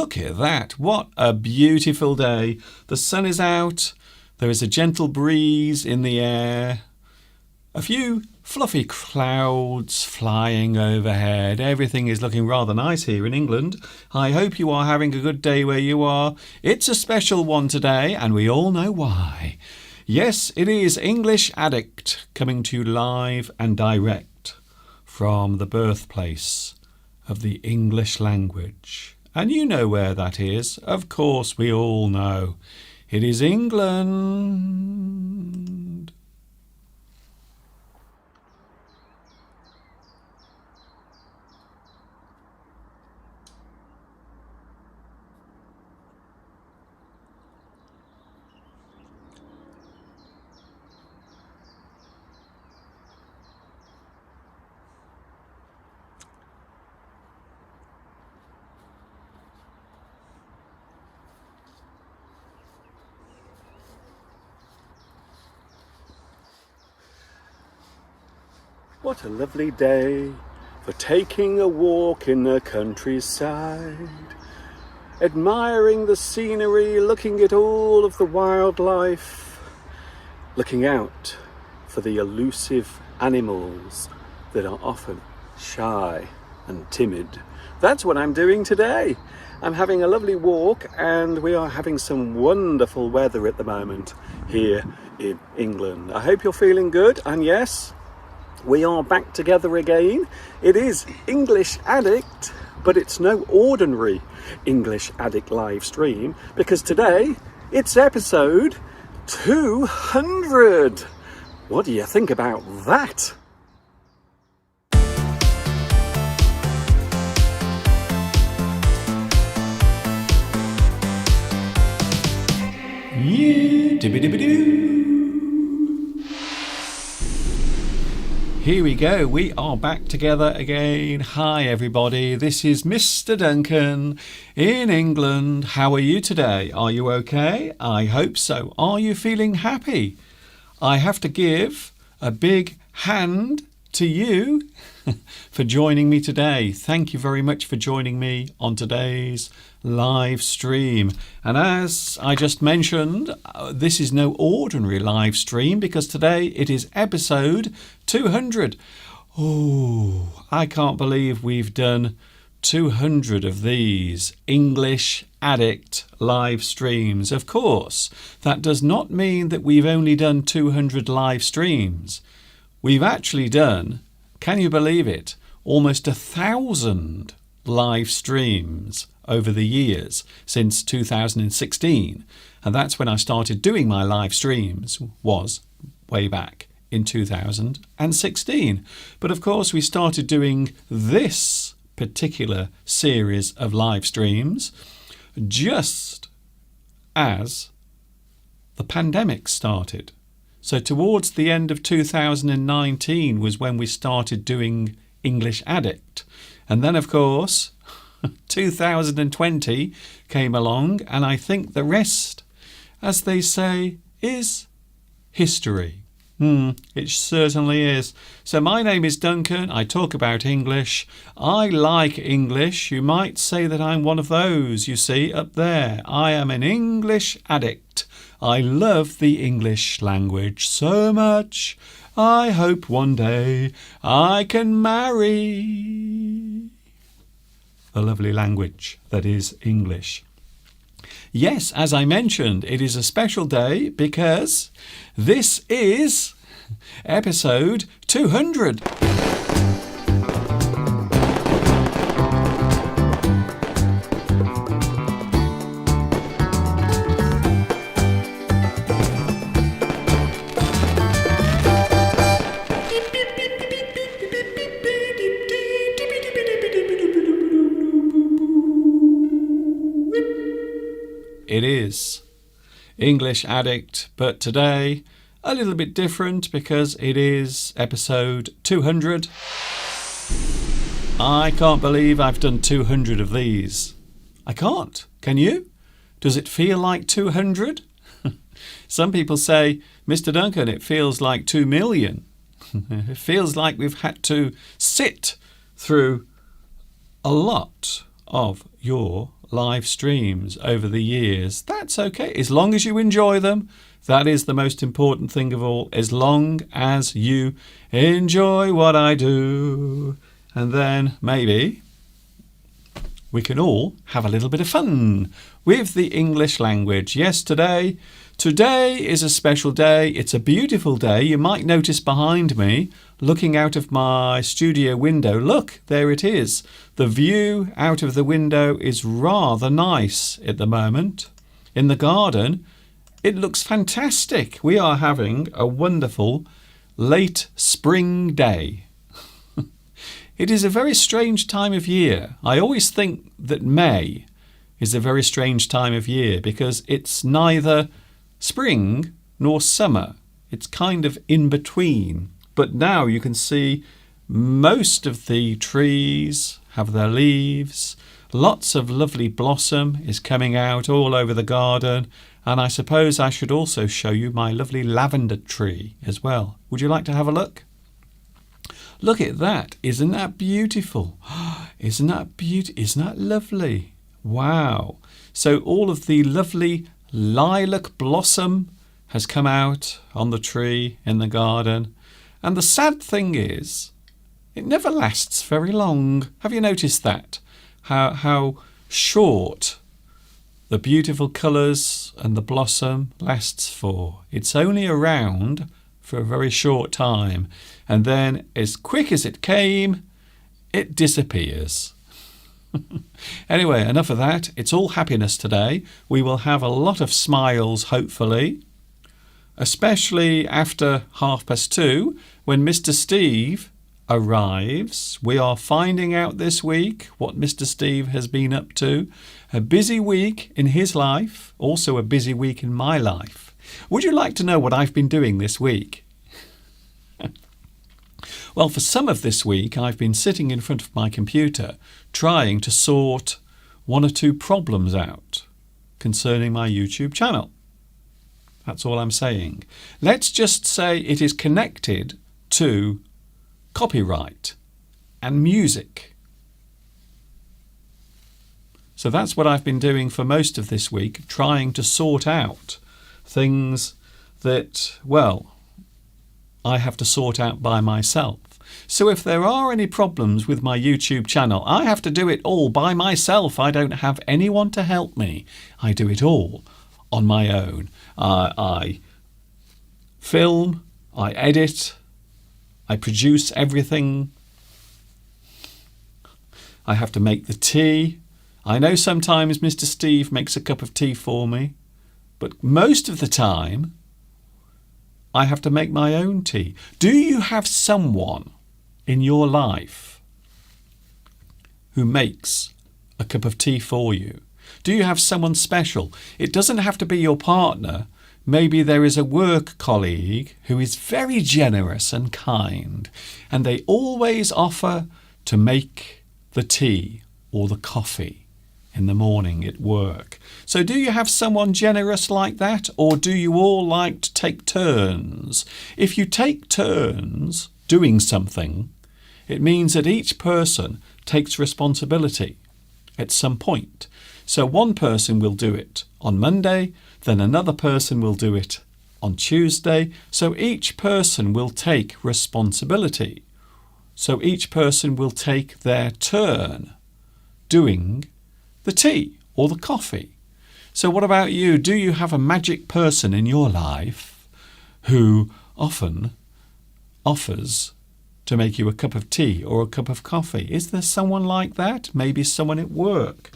look at that. What a beautiful day. The sun is out. There is a gentle breeze in the air. A few fluffy clouds flying overhead. Everything is looking rather nice here in England. I hope you are having a good day where you are. It's a special one today, and we all know why. Yes, it is English Addict coming to you live and direct from the birthplace of the English language. And you know where that is. Of course, we all know. It is England. What a lovely day for taking a walk in the countryside, admiring the scenery, looking at all of the wildlife, looking out for the elusive animals that are often shy and timid. That's what I'm doing today. I'm having a lovely walk, and we are having some wonderful weather at the moment here in England. I hope you're feeling good, and yes, we are back together again. It is English Addict, but it's no ordinary English Addict live stream, because today it's episode 200. What do you think about that? Yeah, dibby-dibby-doo. Here we go, we are back together again. Hi everybody, this is Mr. Duncan in England. How are you today? Are you okay? I hope so. Are you feeling happy? I have to give a big hand to you for joining me today. Thank you very much for joining me on today's live stream. And as I just mentioned, this is no ordinary live stream, because today it is episode 200. Oh, I can't believe we've done 200 of these English Addict live streams. Of course, that does not mean that we've only done 200 live streams. We've actually done, can you believe it, almost 1,000 live streams over the years since 2016. And that's when I started doing my live streams, was way back in 2016. But of course, we started doing this particular series of live streams just as the pandemic started. So towards the end of 2019 was when we started doing English Addict. And then, of course, 2020 came along, and I think the rest, as they say, is history. It certainly is. So my name is Duncan. I talk about English. I like English. You might say that I'm one of those you see up there. I am an English addict. I love the English language so much. I hope one day I can marry the lovely language that is English. Yes, as I mentioned, it is a special day because this is episode 200. It is English Addict, but today a little bit different because it is episode 200. I can't believe I've done 200 of these. I can't. Can you? Does it feel like 200? Some people say, Mr. Duncan, it feels like 2 million. It feels like we've had to sit through a lot of your live streams over the years. That's okay. As long as you enjoy them, that is the most important thing of all. As long as you enjoy what I do. And then maybe we can all have a little bit of fun with the English language. Yes, today is a special day. It's a beautiful day. You might notice behind me, looking out of my studio window, look, there it is. The view out of the window is rather nice at the moment. In the garden, it looks fantastic. We are having a wonderful late spring day. It is a very strange time of year. I always think that May is a very strange time of year because it's neither spring nor summer. It's kind of in between. But now you can see most of the trees have their leaves. Lots of lovely blossom is coming out all over the garden. And I suppose I should also show you my lovely lavender tree as well. Would you like to have a look? Look at that. Isn't that beautiful? Isn't that lovely? Wow. So all of the lovely lilac blossom has come out on the tree in the garden. And the sad thing is, it never lasts very long. Have you noticed that? How short the beautiful colours and the blossom lasts for. It's only around for a very short time. And then, as quick as it came, it disappears. Anyway, enough of that. It's all happiness today. We will have a lot of smiles, hopefully, especially after 2:30 when Mr. Steve arrives. We are finding out this week what Mr. Steve has been up to. A busy week in his life, also a busy week in my life. Would you like to know what I've been doing this week? Well, for some of this week, I've been sitting in front of my computer trying to sort one or two problems out concerning my YouTube channel. That's all I'm saying. Let's just say it is connected to copyright and music. So that's what I've been doing for most of this week, trying to sort out things that, well, I have to sort out by myself. So if there are any problems with my YouTube channel, I have to do it all by myself. I don't have anyone to help me. I do it all on my own. I film, I edit, I produce everything. I have to make the tea. I know sometimes Mr. Steve makes a cup of tea for me, but most of the time I have to make my own tea. Do you have someone in your life who makes a cup of tea for you? Do you have someone special? It doesn't have to be your partner. Maybe there is a work colleague who is very generous and kind, and they always offer to make the tea or the coffee in the morning at work. So do you have someone generous like that, or do you all like to take turns? If you take turns doing something, it means that each person takes responsibility at some point. So one person will do it on Monday, then another person will do it on Tuesday. So each person will take responsibility. So each person will take their turn doing the tea or the coffee. So what about you? Do you have a magic person in your life who often offers to make you a cup of tea or a cup of coffee? Is there someone like that? Maybe someone at work.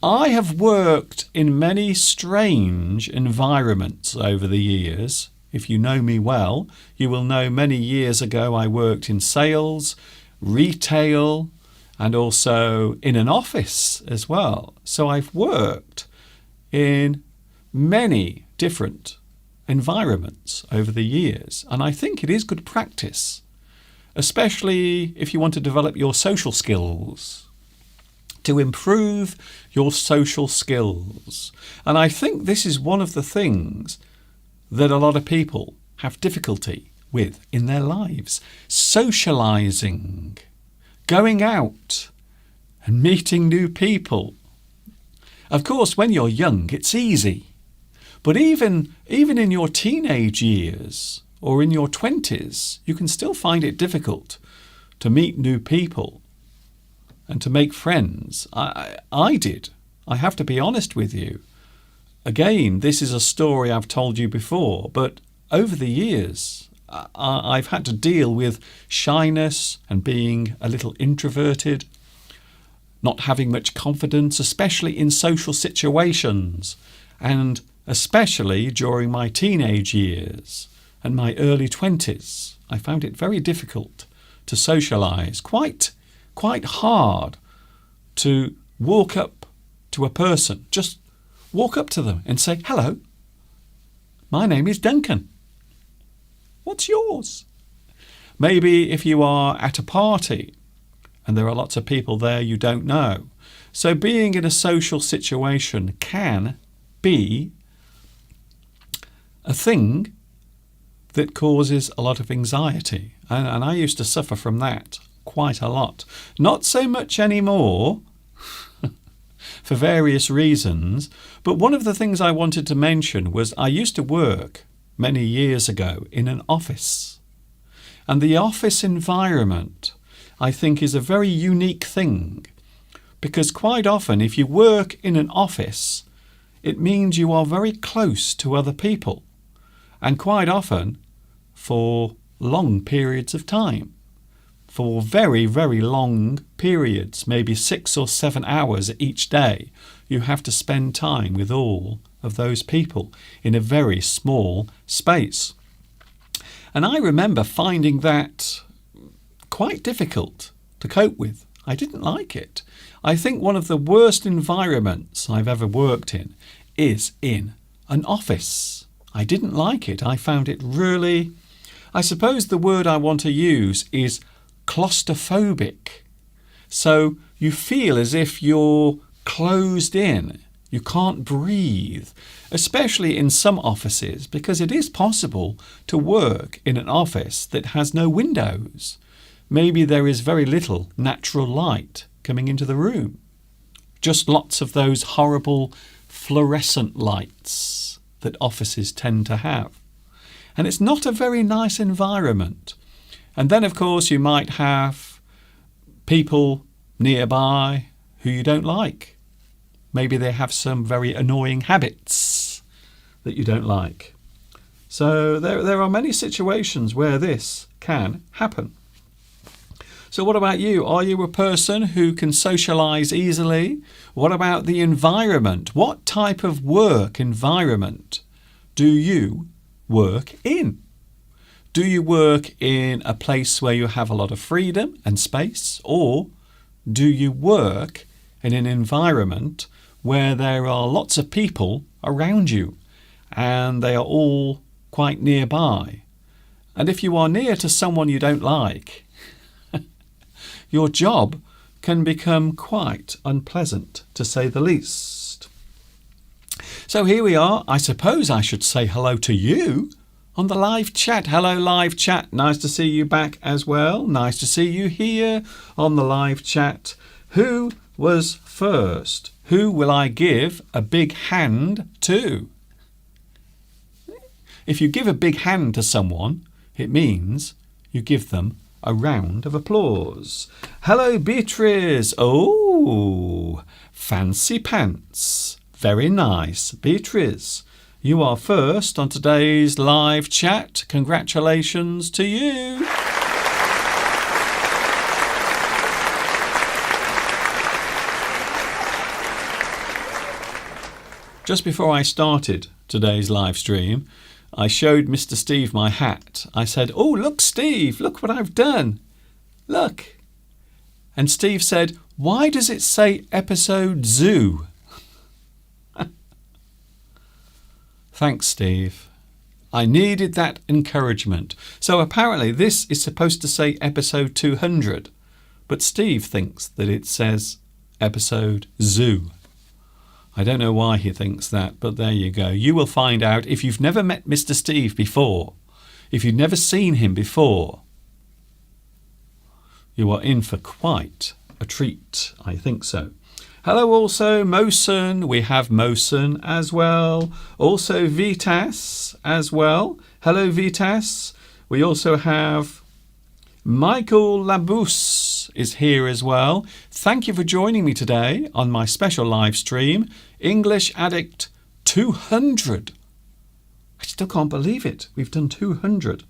I have worked in many strange environments over the years. If you know me well, you will know many years ago I worked in sales, retail, and also in an office as well. So I've worked in many different environments over the years, and I think it is good practice, especially if you want to develop your social skills, to improve your social skills. And I think this is one of the things that a lot of people have difficulty with in their lives. Socializing, going out and meeting new people. Of course, when you're young, it's easy. But even in your teenage years or in your 20s, you can still find it difficult to meet new people and to make friends. I did. I have to be honest with you. Again, this is a story I've told you before, but over the years, I've had to deal with shyness and being a little introverted, not having much confidence, especially in social situations, and especially during my teenage years and my early 20s. I found it very difficult to socialise, quite hard to walk up to a person, just walk up to them and say, "Hello, my name is Duncan. What's yours?" Maybe if you are at a party and there are lots of people there you don't know. So being in a social situation can be a thing that causes a lot of anxiety. And I used to suffer from that quite a lot. Not so much anymore, for various reasons. But one of the things I wanted to mention was I used to work many years ago in an office. And the office environment, I think, is a very unique thing. Because quite often, if you work in an office, it means you are very close to other people. And quite often, for long periods of time. For very, very long periods, maybe 6 or 7 hours each day, you have to spend time with all of those people in a very small space. And I remember finding that quite difficult to cope with. I didn't like it. I think one of the worst environments I've ever worked in is in an office. I didn't like it. I found it really, I suppose the word I want to use is claustrophobic. So you feel as if you're closed in. You can't breathe, especially in some offices, because it is possible to work in an office that has no windows. Maybe there is very little natural light coming into the room. Just lots of those horrible fluorescent lights that offices tend to have. And it's not a very nice environment. And then, of course, you might have people nearby who you don't like. Maybe they have some very annoying habits that you don't like. So there are many situations where this can happen. So what about you? Are you a person who can socialise easily? What about the environment? What type of work environment do you work in? Do you work in a place where you have a lot of freedom and space? Or do you work in an environment where there are lots of people around you and they are all quite nearby? And if you are near to someone you don't like, your job can become quite unpleasant, to say the least. So here we are. I suppose I should say hello to you on the live chat. Hello, live chat. Nice to see you back as well. Nice to see you here on the live chat. Who was first? Who will I give a big hand to? If you give a big hand to someone, it means you give them a round of applause. Hello, Beatrice. Oh, fancy pants. Very nice, Beatrice. You are first on today's live chat. Congratulations to you. Just before I started today's live stream, I showed Mr. Steve my hat. I said, "Oh, look, Steve, look what I've done. Look." And Steve said, "Why does it say episode zoo?" Thanks, Steve. I needed that encouragement. So apparently this is supposed to say episode 200, but Steve thinks that it says episode zoo. I don't know why he thinks that, but there you go. You will find out if you've never met Mr. Steve before, if you've never seen him before. You are in for quite a treat. I think so. Hello also, Mosen. We have Mosen as well. Also Vitas as well. Hello, Vitas. We also have Michael Labous is here as well. Thank you for joining me today on my special live stream, English Addict 200. I still can't believe it. We've done 200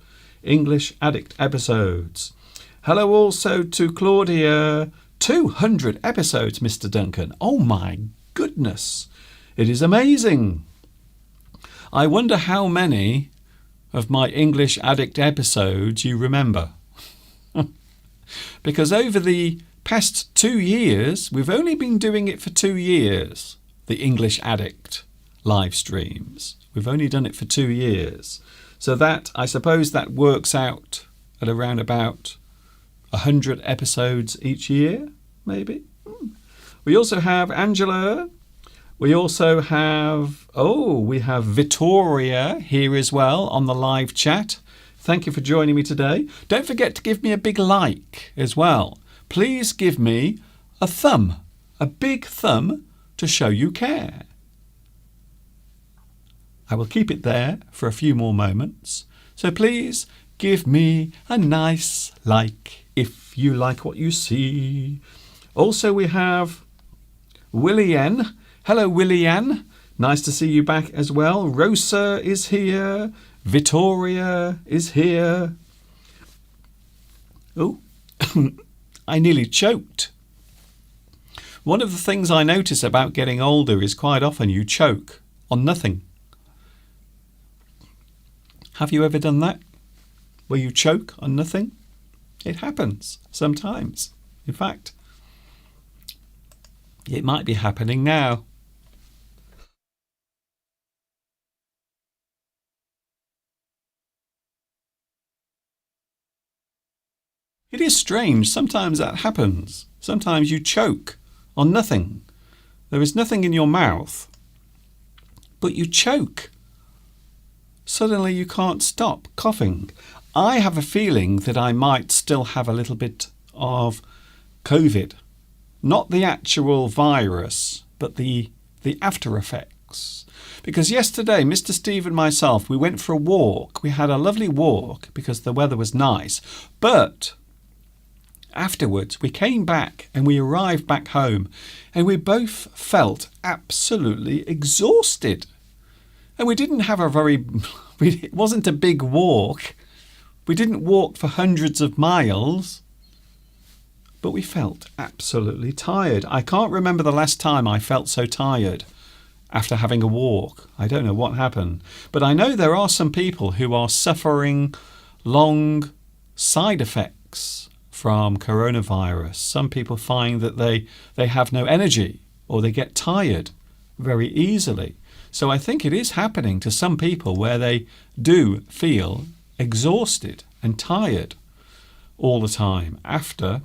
English Addict episodes. Hello also to Claudia. 200 episodes, Mr. Duncan. Oh my goodness. It is amazing. I wonder how many of my English Addict episodes you remember. Because over the past 2 years, we've only been doing it for 2 years, the English Addict live streams. We've only done it for 2 years. So that, I suppose that works out at around about 100 episodes each year, maybe. We also have Angela. We also have, we have Vittoria here as well on the live chat. Thank you for joining me today. Don't forget to give me a big like as well. Please give me a thumb, a big thumb to show you care. I will keep it there for a few more moments. So please give me a nice like if you like what you see. Also we have Willian. Hello Willian. Nice to see you back as well. Rosa is here. Vittoria is here. Oh, I nearly choked. One of the things I notice about getting older is quite often you choke on nothing. Have you ever done that? Where you choke on nothing? It happens sometimes. In fact, it might be happening now. It is strange. Sometimes that happens. Sometimes you choke on nothing. There is nothing in your mouth, but you choke. Suddenly you can't stop coughing. I have a feeling that I might still have a little bit of COVID. Not the actual virus, but the after effects. Because yesterday, Mr. Steve and myself, we went for a walk. We had a lovely walk because the weather was nice. But afterwards, we came back and we arrived back home and we both felt absolutely exhausted. And we didn't have it wasn't a big walk. We didn't walk for hundreds of miles, but we felt absolutely tired. I can't remember the last time I felt so tired after having a walk. I don't know what happened, but I know there are some people who are suffering long side effects from coronavirus. Some people find that they have no energy or they get tired very easily. So I think it is happening to some people where they do feel exhausted and tired all the time after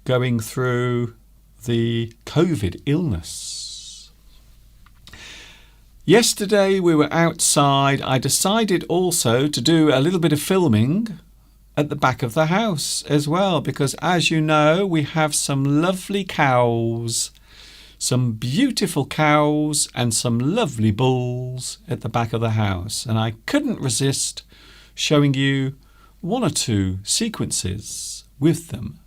going through the COVID illness. Yesterday we were outside. I decided also to do a little bit of filming at the back of the house as well, because as you know, we have some lovely cows. Some beautiful cows and some lovely bulls at the back of the house. And I couldn't resist showing you 1 or 2 sequences with them.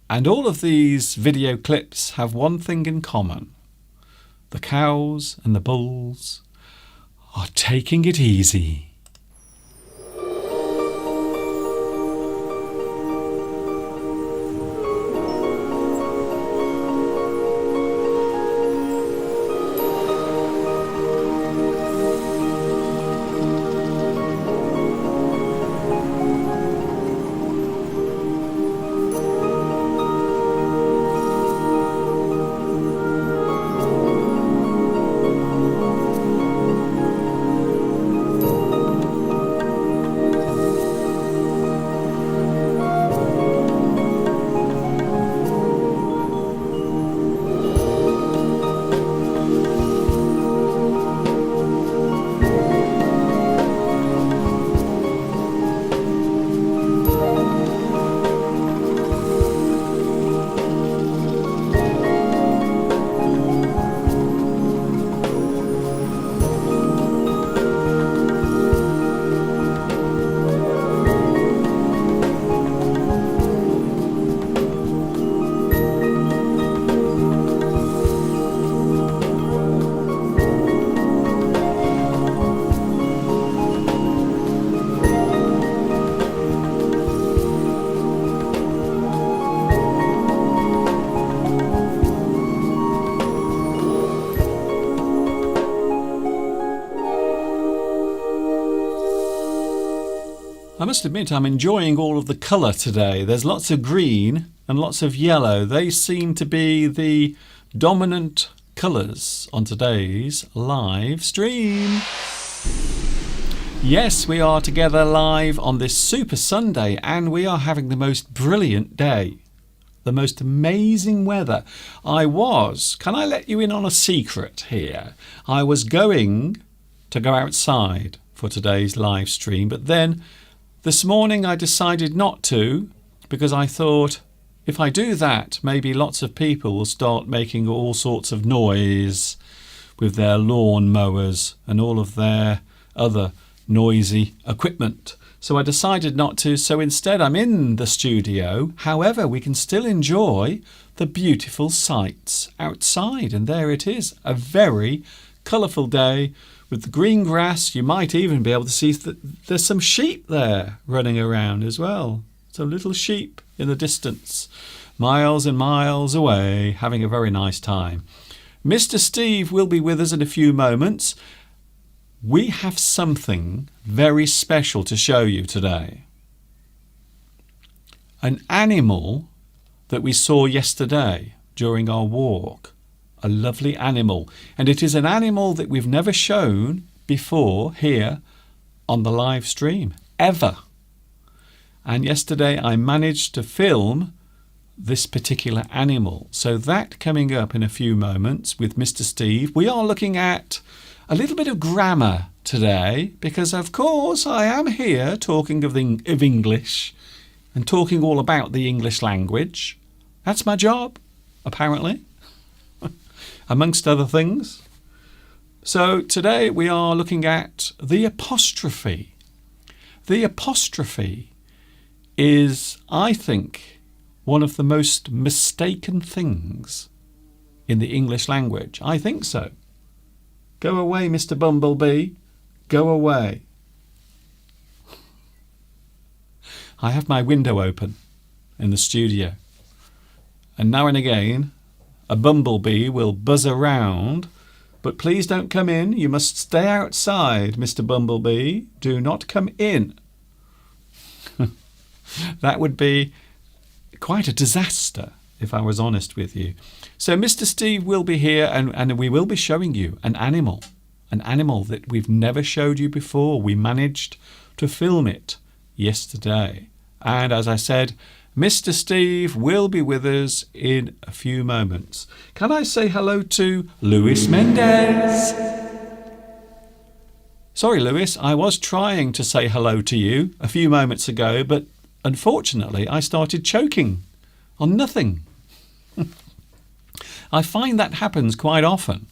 And all of these video clips have one thing in common. The cows and the bulls are taking it easy. I must admit I'm enjoying all of the colour today. There's lots of green and lots of yellow. They seem to be the dominant colours on today's live stream. Yes, we are together live on this Super Sunday and we are having the most brilliant day. The most amazing weather. Can I let you in on a secret here? I was going to go outside for today's live stream, but then this morning I decided not to because I thought if I do that, maybe lots of people will start making all sorts of noise with their lawn mowers and all of their other noisy equipment. So I decided not to. So instead I'm in the studio. However, we can still enjoy the beautiful sights outside. And there it is, a very colourful day. With the green grass, you might even be able to see that there's some sheep there running around as well. Some little sheep in the distance, miles and miles away, having a very nice time. Mr. Steve will be with us in a few moments. We have something very special to show you today. An animal that we saw yesterday during our walk. A lovely animal, and it is an animal that we've never shown before here on the live stream ever. And yesterday I managed to film this particular animal. So that coming up in a few moments with Mr. Steve. We are looking at a little bit of grammar today because of course I am here talking of English and talking all about the English language. That's my job, apparently. Amongst other things. So today we are looking at the apostrophe. The apostrophe is, I think, one of the most mistaken things in the English language. I think so. Go away, Mr. Bumblebee. Go away. I have my window open in the studio. And now and again, a bumblebee will buzz around, but please don't come in. You must stay outside, Mr. Bumblebee. Do not come in. That would be quite a disaster, if I was honest with you. So Mr. Steve will be here and we will be showing you an animal that we've never showed you before. We managed to film it yesterday. And as I said, Mr. Steve will be with us in a few moments. Can I say hello to Luis Mendez? Sorry, Luis, I was trying to say hello to you a few moments ago, but unfortunately I started choking on nothing. I find that happens quite often.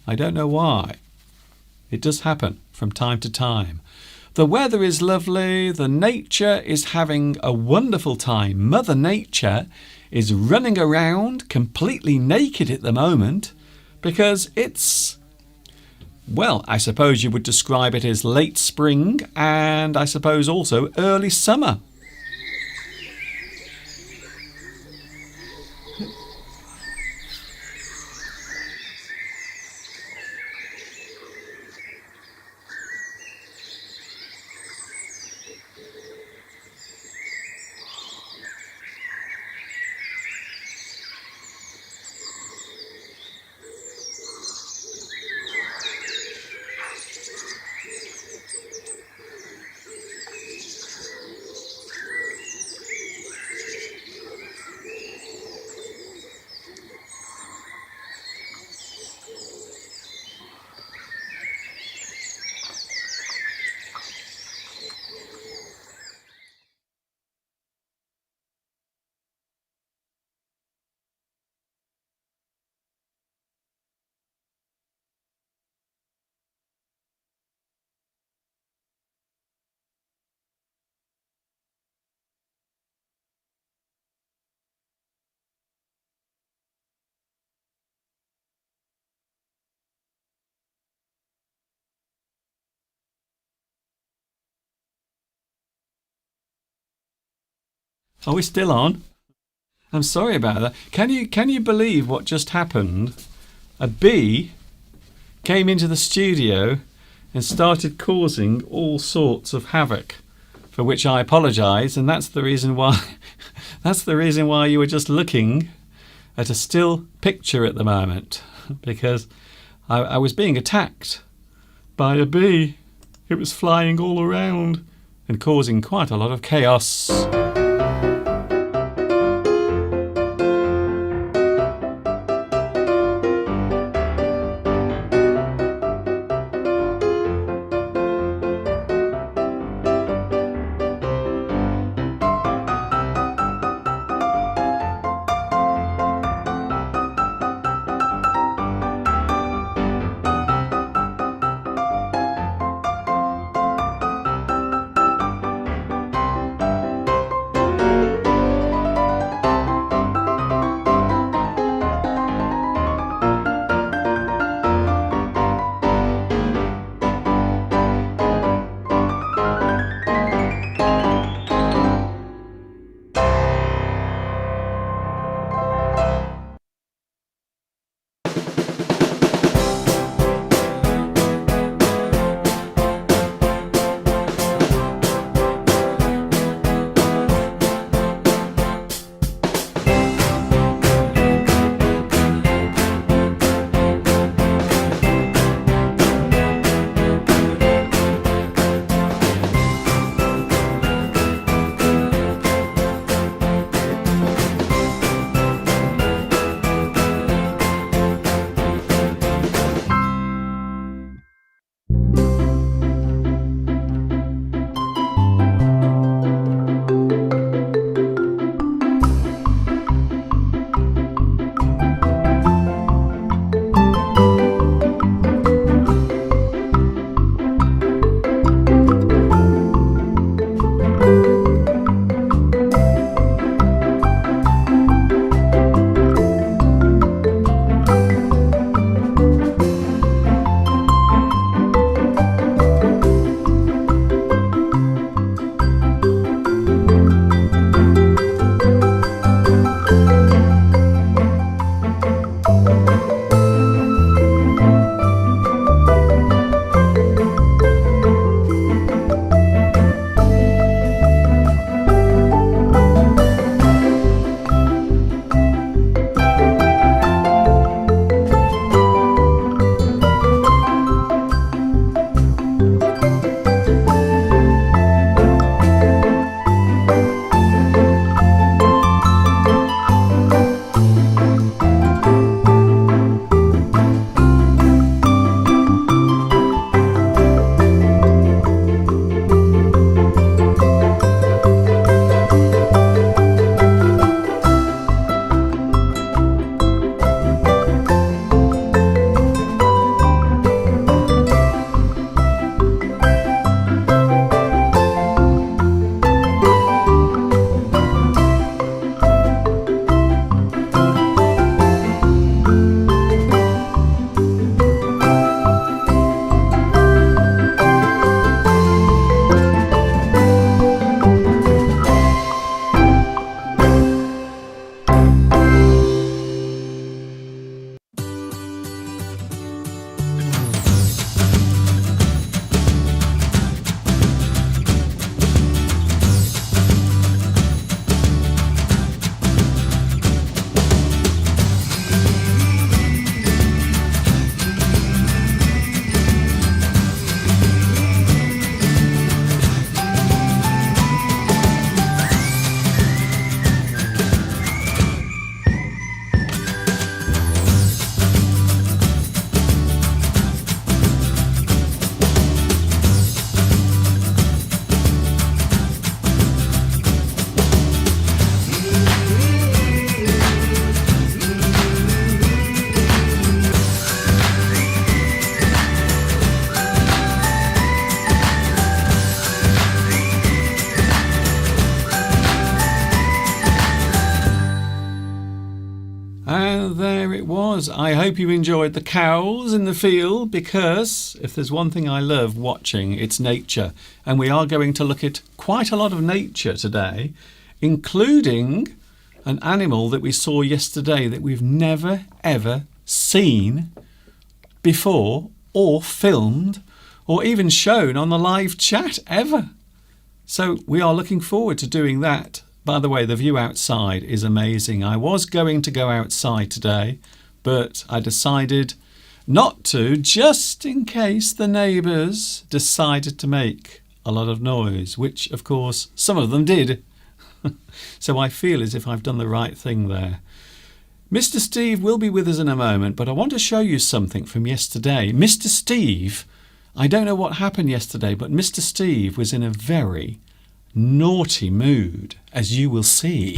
I don't know why. It does happen from time to time. The weather is lovely. The nature is having a wonderful time. Mother Nature is running around completely naked at the moment because it's, well, I suppose you would describe it as late spring and I suppose also early summer. Are we still on? I'm sorry about that. Can you believe what just happened? A bee came into the studio and started causing all sorts of havoc for which I apologise, and that's the reason why that's the reason why you were just looking at a still picture at the moment, because I was being attacked by a bee. It was flying all around and causing quite a lot of chaos. And there it was. I hope you enjoyed the cows in the field, because if there's one thing I love watching, it's nature. And we are going to look at quite a lot of nature today, including an animal that we saw yesterday that we've never ever seen before, or filmed, or even shown on the live chat ever. So we are looking forward to doing that. By the way, the view outside is amazing. I was going to go outside today, but I decided not to, just in case the neighbours decided to make a lot of noise, which, of course, some of them did. So I feel as if I've done the right thing there. Mr. Steve will be with us in a moment, but I want to show you something from yesterday. Mr. Steve, I don't know what happened yesterday, but Mr. Steve was in a very naughty mood, as you will see.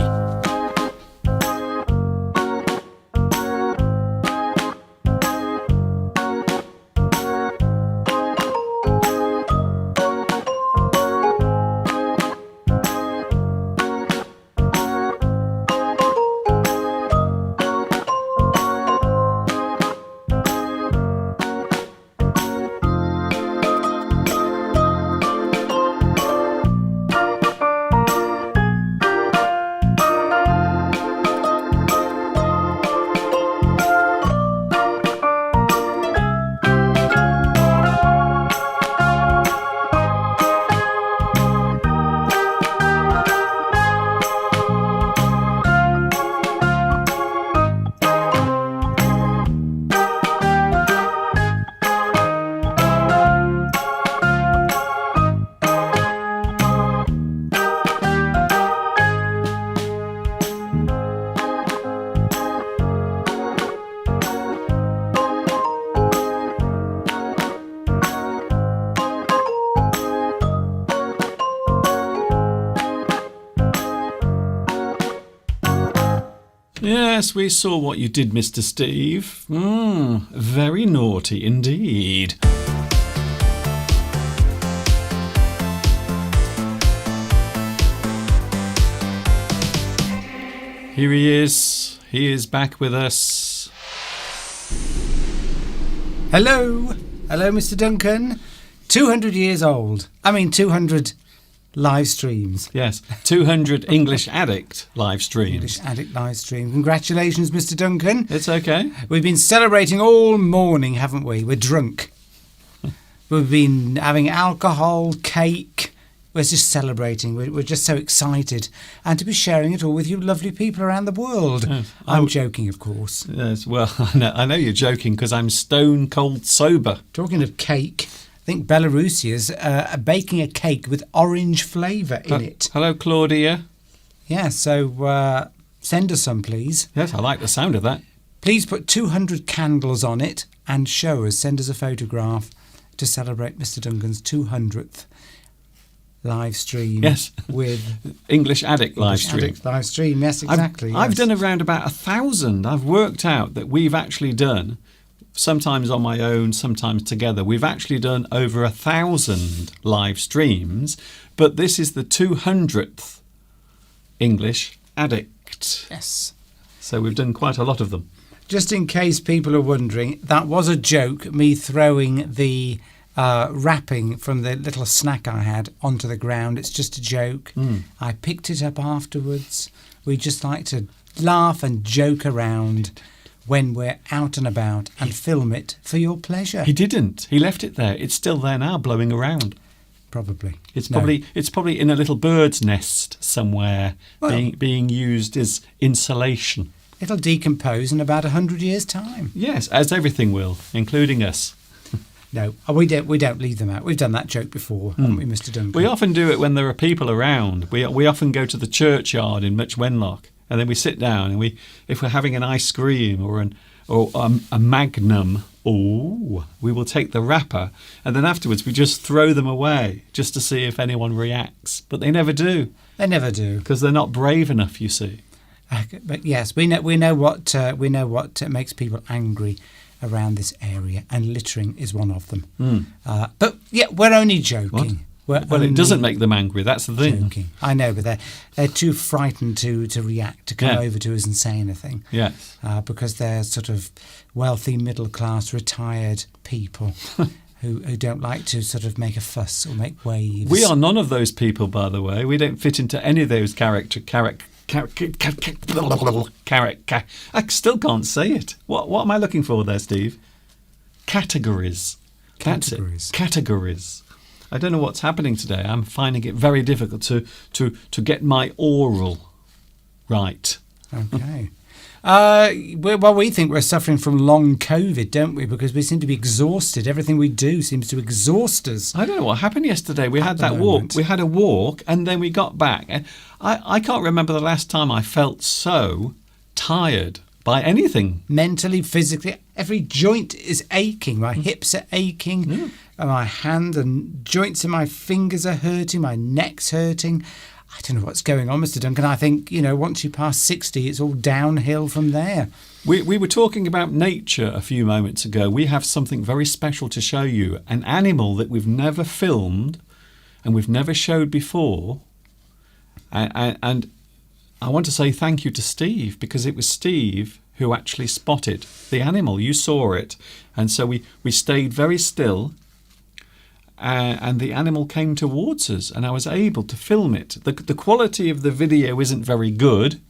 Yes, we saw what you did, Mr. Steve. Very naughty indeed. Here he is. He is back with us. Hello. Hello, Mr. Duncan. 200 years old. 200 live streams. Yes, 200 English Addict live streams. English Addict live stream. Congratulations, Mr. Duncan. It's okay. We've been celebrating all morning, haven't we? We're drunk. We've been having alcohol, cake. We're just celebrating. We're just so excited. And to be sharing it all with you lovely people around the world. Yes, I'm joking, of course. Yes, well, I know you're joking because I'm stone cold sober. Talking of cake, I think Belarusia's baking a cake with orange flavour in it. Hello, Claudia. Yeah, so send us some, please. Yes, I like the sound of that. Please put 200 candles on it and show us. Send us a photograph to celebrate Mr. Duncan's 200th live stream. Yes, with English Addict live stream. Addict live stream, yes, exactly. I've done around about 1,000. I've worked out that we've actually done, sometimes on my own, sometimes together, we've actually done over 1,000 live streams, but this is the 200th English Addict. Yes. So we've done quite a lot of them. Just in case people are wondering, that was a joke, me throwing the wrapping from the little snack I had onto the ground. It's just a joke. I picked it up afterwards. We just like to laugh and joke around when we're out and about and film it for your pleasure. He didn't. He left it there. It's still there now, blowing around. Probably. It's probably in a little bird's nest somewhere, being used as insulation. It'll decompose in about 100 years' time. Yes, as everything will, including us. No, we don't leave them out. We've done that joke before, haven't we, Mr. Duncan? We often do it when there are people around. We often go to the churchyard in Much Wenlock, and then we sit down, and if we're having an ice cream or a Magnum, we will take the wrapper, and then afterwards we just throw them away just to see if anyone reacts. But they never do. They never do because they're not brave enough, you see. But yes, we know what makes people angry around this area, and littering is one of them. But yeah, we're only joking. Well, it doesn't make them angry. That's the thing. Joking. I know, but they're too frightened to react, to come over to us and say anything. Yes, because they're sort of wealthy, middle class, retired people who don't like to sort of make a fuss or make waves. We are none of those people, by the way. We don't fit into any of those I still can't say it. What am I looking for there, Steve? Categories. That's it. Categories. I don't know what's happening today. I'm finding it very difficult to get my oral right. Okay. We think we're suffering from long COVID, don't we? Because we seem to be exhausted. Everything we do seems to exhaust us. I don't know what happened yesterday. We had that moment. walk. We had a walk, and then we got back. And I can't remember the last time I felt so tired by anything. Mentally, physically, every joint is aching. My hips are aching. My hand and joints in my fingers are hurting. My neck's hurting. I don't know what's going on, Mr. Duncan. I think, once you pass 60, it's all downhill from there. We were talking about nature a few moments ago. We have something very special to show you. An animal that we've never filmed and we've never showed before. And I want to say thank you to Steve, because it was Steve who actually spotted the animal. You saw it. And so we stayed very still. And the animal came towards us, and I was able to film it. The quality of the video isn't very good,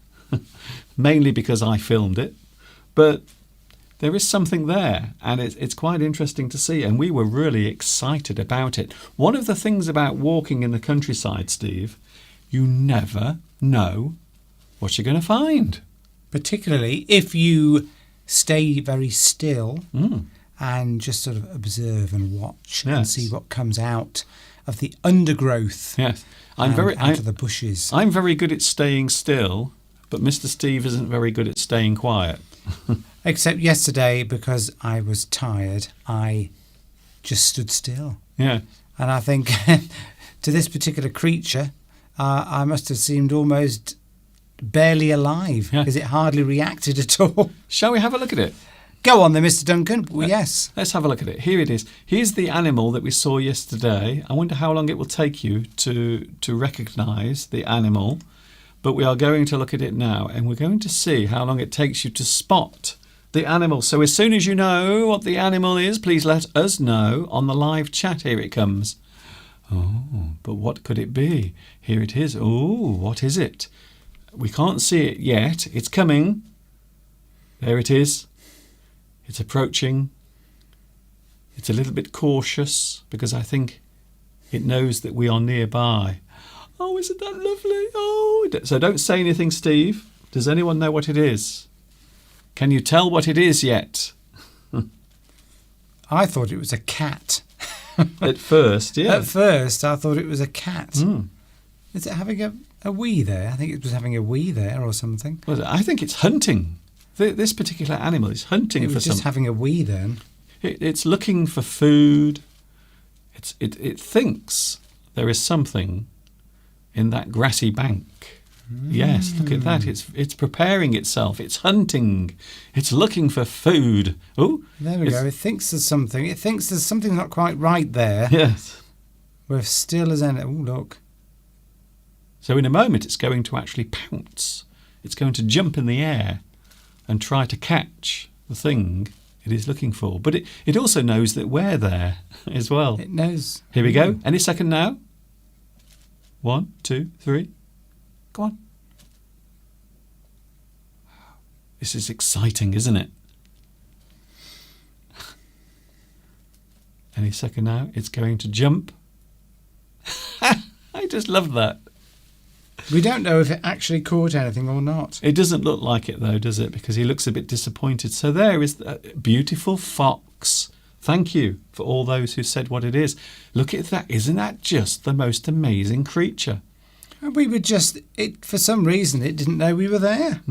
mainly because I filmed it, but there is something there, and it's quite interesting to see, and we were really excited about it. One of the things about walking in the countryside, Steve, you never know what you're going to find. Particularly if you stay very still. And just sort of observe and watch and see what comes out of the undergrowth. Yes, out of the bushes. I'm very good at staying still, but Mr. Steve isn't very good at staying quiet. Except yesterday, because I was tired, I just stood still. Yeah. And I think to this particular creature, I must have seemed almost barely alive, because it hardly reacted at all. Shall we have a look at it? Go on then, Mr. Duncan. Well, yes. Let's have a look at it. Here it is. Here's the animal that we saw yesterday. I wonder how long it will take you to recognise the animal. But we are going to look at it now, and we're going to see how long it takes you to spot the animal. So as soon as you know what the animal is, please let us know on the live chat. Here it comes. Oh, but what could it be? Here it is. Oh, what is it? We can't see it yet. It's coming. There it is. It's approaching. It's a little bit cautious because I think it knows that we are nearby. Oh, isn't that lovely? Oh, so don't say anything, Steve. Does anyone know what it is? Can you tell what it is yet? I thought it was a cat. At first, yeah. At first, I thought it was a cat. Is it having a wee there? I think it was having a wee there or something. Well, I think it's hunting. This particular animal is hunting for something. It was just having a wee then. It's looking for food. It thinks there is something in that grassy bank. Yes, look at that. It's preparing itself. It's hunting. It's looking for food. Oh, there we go. It thinks there's something. It thinks there's something not quite right there. Yes. We're still as any. Oh, look. So in a moment, it's going to actually pounce. It's going to jump in the air and try to catch the thing it is looking for. But it also knows that we're there as well. It knows. Here we go. Any second now. 1, 2, 3. Go on. This is exciting, isn't it? Any second now. It's going to jump. I just love that. We don't know if it actually caught anything or not. It doesn't look like it, though, does it? Because he looks a bit disappointed. So there is a beautiful fox. Thank you for all those who said what it is. Look at that. Isn't that just the most amazing creature? We were for some reason, it didn't know we were there.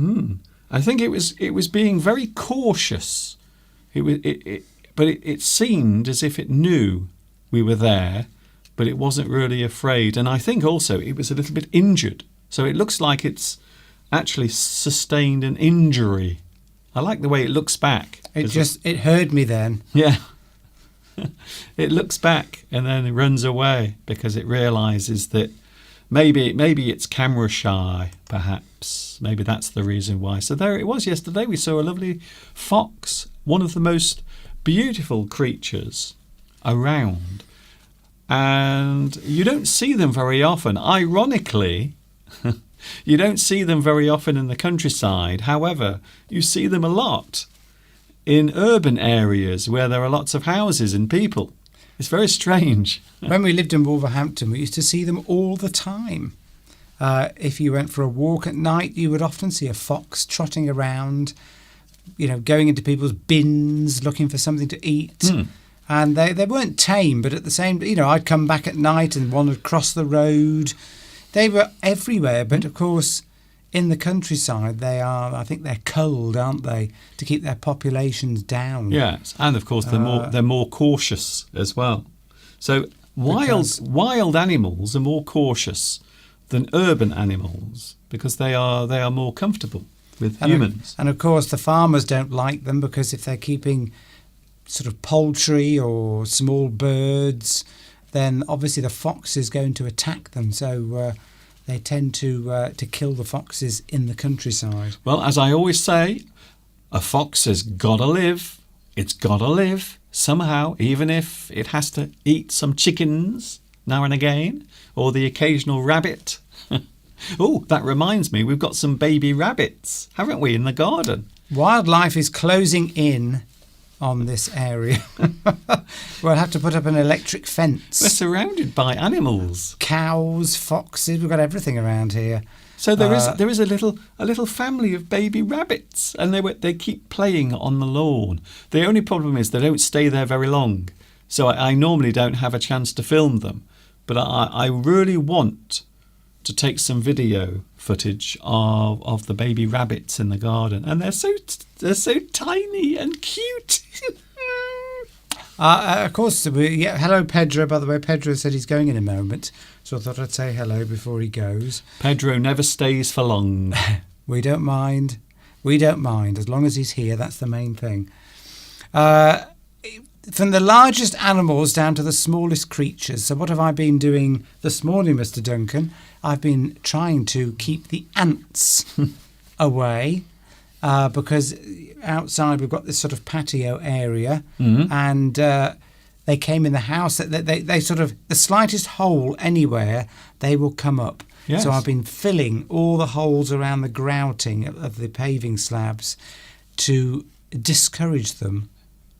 I think it was being very cautious. But it seemed as if it knew we were there, but it wasn't really afraid. And I think also it was a little bit injured. So it looks like it's actually sustained an injury. I like the way it looks back. It heard me then. Yeah. It looks back and then it runs away because it realises that maybe it's camera shy, perhaps. Maybe that's the reason why. So there it was yesterday. We saw a lovely fox, one of the most beautiful creatures around. And you don't see them very often. Ironically, you don't see them very often in the countryside. However, you see them a lot in urban areas where there are lots of houses and people. It's very strange. When we lived in Wolverhampton, we used to see them all the time. If you went for a walk at night, you would often see a fox trotting around, going into people's bins looking for something to eat. And they weren't tame, but at the same, I'd come back at night and one would cross the road. They were everywhere, but of course, in the countryside, I think they're culled, aren't they, to keep their populations down. Yes, and of course they're more cautious as well. So wild animals are more cautious than urban animals because they are more comfortable with humans. And of course, the farmers don't like them because if they're keeping sort of poultry or small birds, then obviously the fox is going to attack them. So they tend to kill the foxes in the countryside. Well, as I always say, a fox has got to live. It's got to live somehow, even if it has to eat some chickens now and again, or the occasional rabbit. Oh, that reminds me, we've got some baby rabbits, haven't we, in the garden? Wildlife is closing in on this area. We'll have to put up an electric fence. We're surrounded by animals. Cows, foxes, we've got everything around here. So there is a little family of baby rabbits, and they keep playing on the lawn. The only problem is they don't stay there very long, so I normally don't have a chance to film them. But I really want to take some video footage of the baby rabbits in the garden, and they're so tiny and cute. Of course, hello Pedro. By the way, Pedro said he's going in a moment, so I thought I'd say hello before he goes. Pedro never stays for long. We don't mind. As long as he's here, that's the main thing. From the largest animals down to the smallest creatures. So what have I been doing this morning, Mr. Duncan? I've been trying to keep the ants away because outside we've got this sort of patio area, and they came in the house. They sort of, the slightest hole anywhere, they will come up. Yes. So I've been filling all the holes around the grouting of the paving slabs to discourage them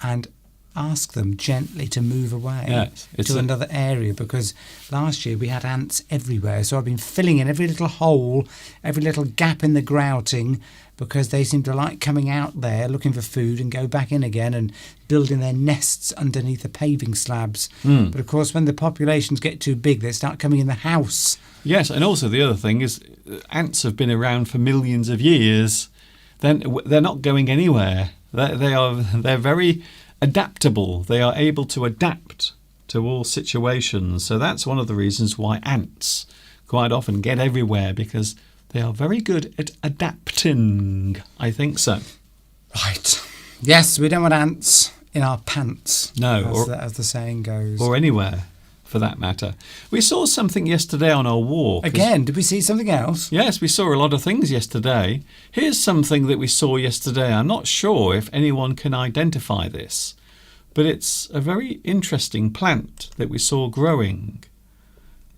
and ask them gently to move away to another area, because last year we had ants everywhere. So I've been filling in every little hole, every little gap in the grouting, because they seem to like coming out there looking for food and go back in again and building their nests underneath the paving slabs. But of course, when the populations get too big, they start coming in the house. Yes, and also the other thing is ants have been around for millions of years. Then they're not going anywhere. They're very adaptable. They are able to adapt to all situations. So that's one of the reasons why ants quite often get everywhere, because they are very good at adapting. I think so. Right. Yes, we don't want ants in our pants. No. As the saying goes. Or anywhere, for that matter. We saw something yesterday on our walk. Again, did we see something else? Yes, we saw a lot of things yesterday. Here's something that we saw yesterday. I'm not sure if anyone can identify this, but it's a very interesting plant that we saw growing.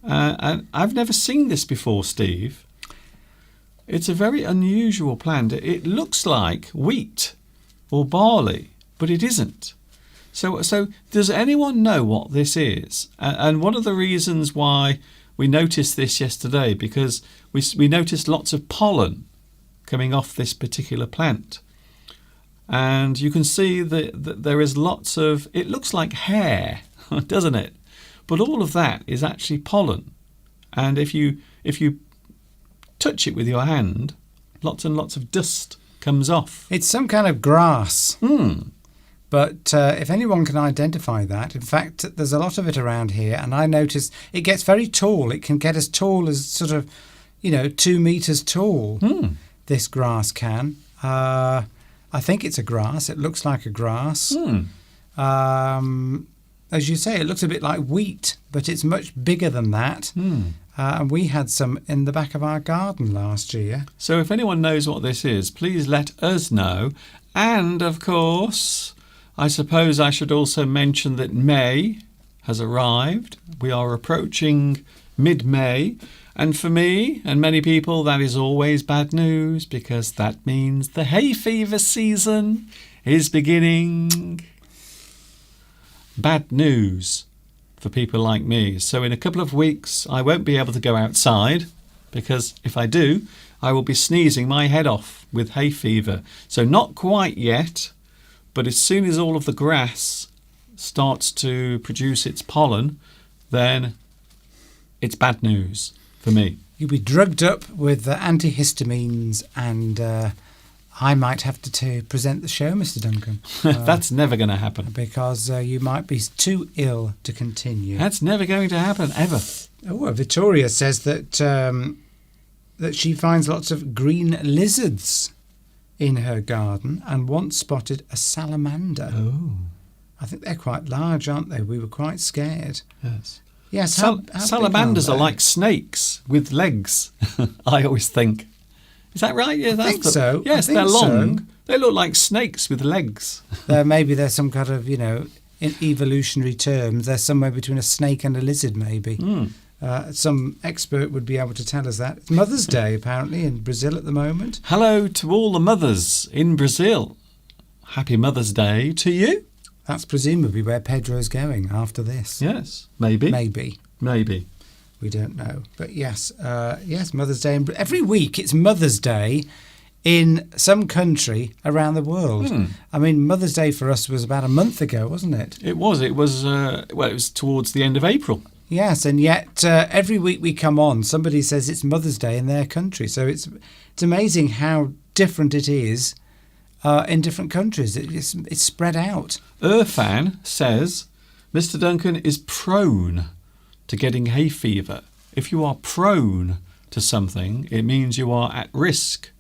And I've never seen this before, Steve. It's a very unusual plant. It looks like wheat or barley, but it isn't. So does anyone know what this is? And one of the reasons why we noticed this yesterday, because we noticed lots of pollen coming off this particular plant. And you can see that there is lots of, it looks like hair, doesn't it? But all of that is actually pollen. And if you touch it with your hand, lots and lots of dust comes off. It's some kind of grass. But if anyone can identify that, in fact, there's a lot of it around here, and I noticed it gets very tall. It can get as tall as sort of, 2 meters tall, this grass can. I think it's a grass. It looks like a grass. As you say, it looks a bit like wheat, but it's much bigger than that. And we had some in the back of our garden last year. So if anyone knows what this is, please let us know. And, of course, I suppose I should also mention that May has arrived. We are approaching mid-May. And for me and many people, that is always bad news, because that means the hay fever season is beginning. Bad news for people like me. So in a couple of weeks, I won't be able to go outside because if I do, I will be sneezing my head off with hay fever. So not quite yet, but as soon as all of the grass starts to produce its pollen, then it's bad news for me. You'll be drugged up with antihistamines, and I might have to present the show, Mr. Duncan. That's never going to happen. Because you might be too ill to continue. That's never going to happen, ever. Oh, well, Victoria says that that she finds lots of green lizards in her garden and once spotted a salamander. Oh. I think they're quite large, aren't they? We were quite scared. Yes. Yes. How Salamanders big are like snakes with legs, I always think. Is that right? Yeah, I think so. Yes, I think they're long. so. They look like snakes with legs. Maybe there's some kind of, in evolutionary terms, they're somewhere between a snake and a lizard, maybe. Some expert would be able to tell us that. It's Mother's Day, apparently, in Brazil at the moment. Hello to all the mothers in Brazil. Happy Mother's Day to you. That's presumably where Pedro's going after this. Yes, maybe. Maybe. We don't know. But yes, Mother's Day. Every week it's Mother's Day in some country around the world. I mean, Mother's Day for us was about a month ago, wasn't it? It was. It was towards the end of April. Yes, and yet every week we come on, somebody says it's Mother's Day in their country. So it's amazing how different it is in different countries. It's spread out. Irfan says Mr. Duncan is prone to getting hay fever. If you are prone to something, it means you are at risk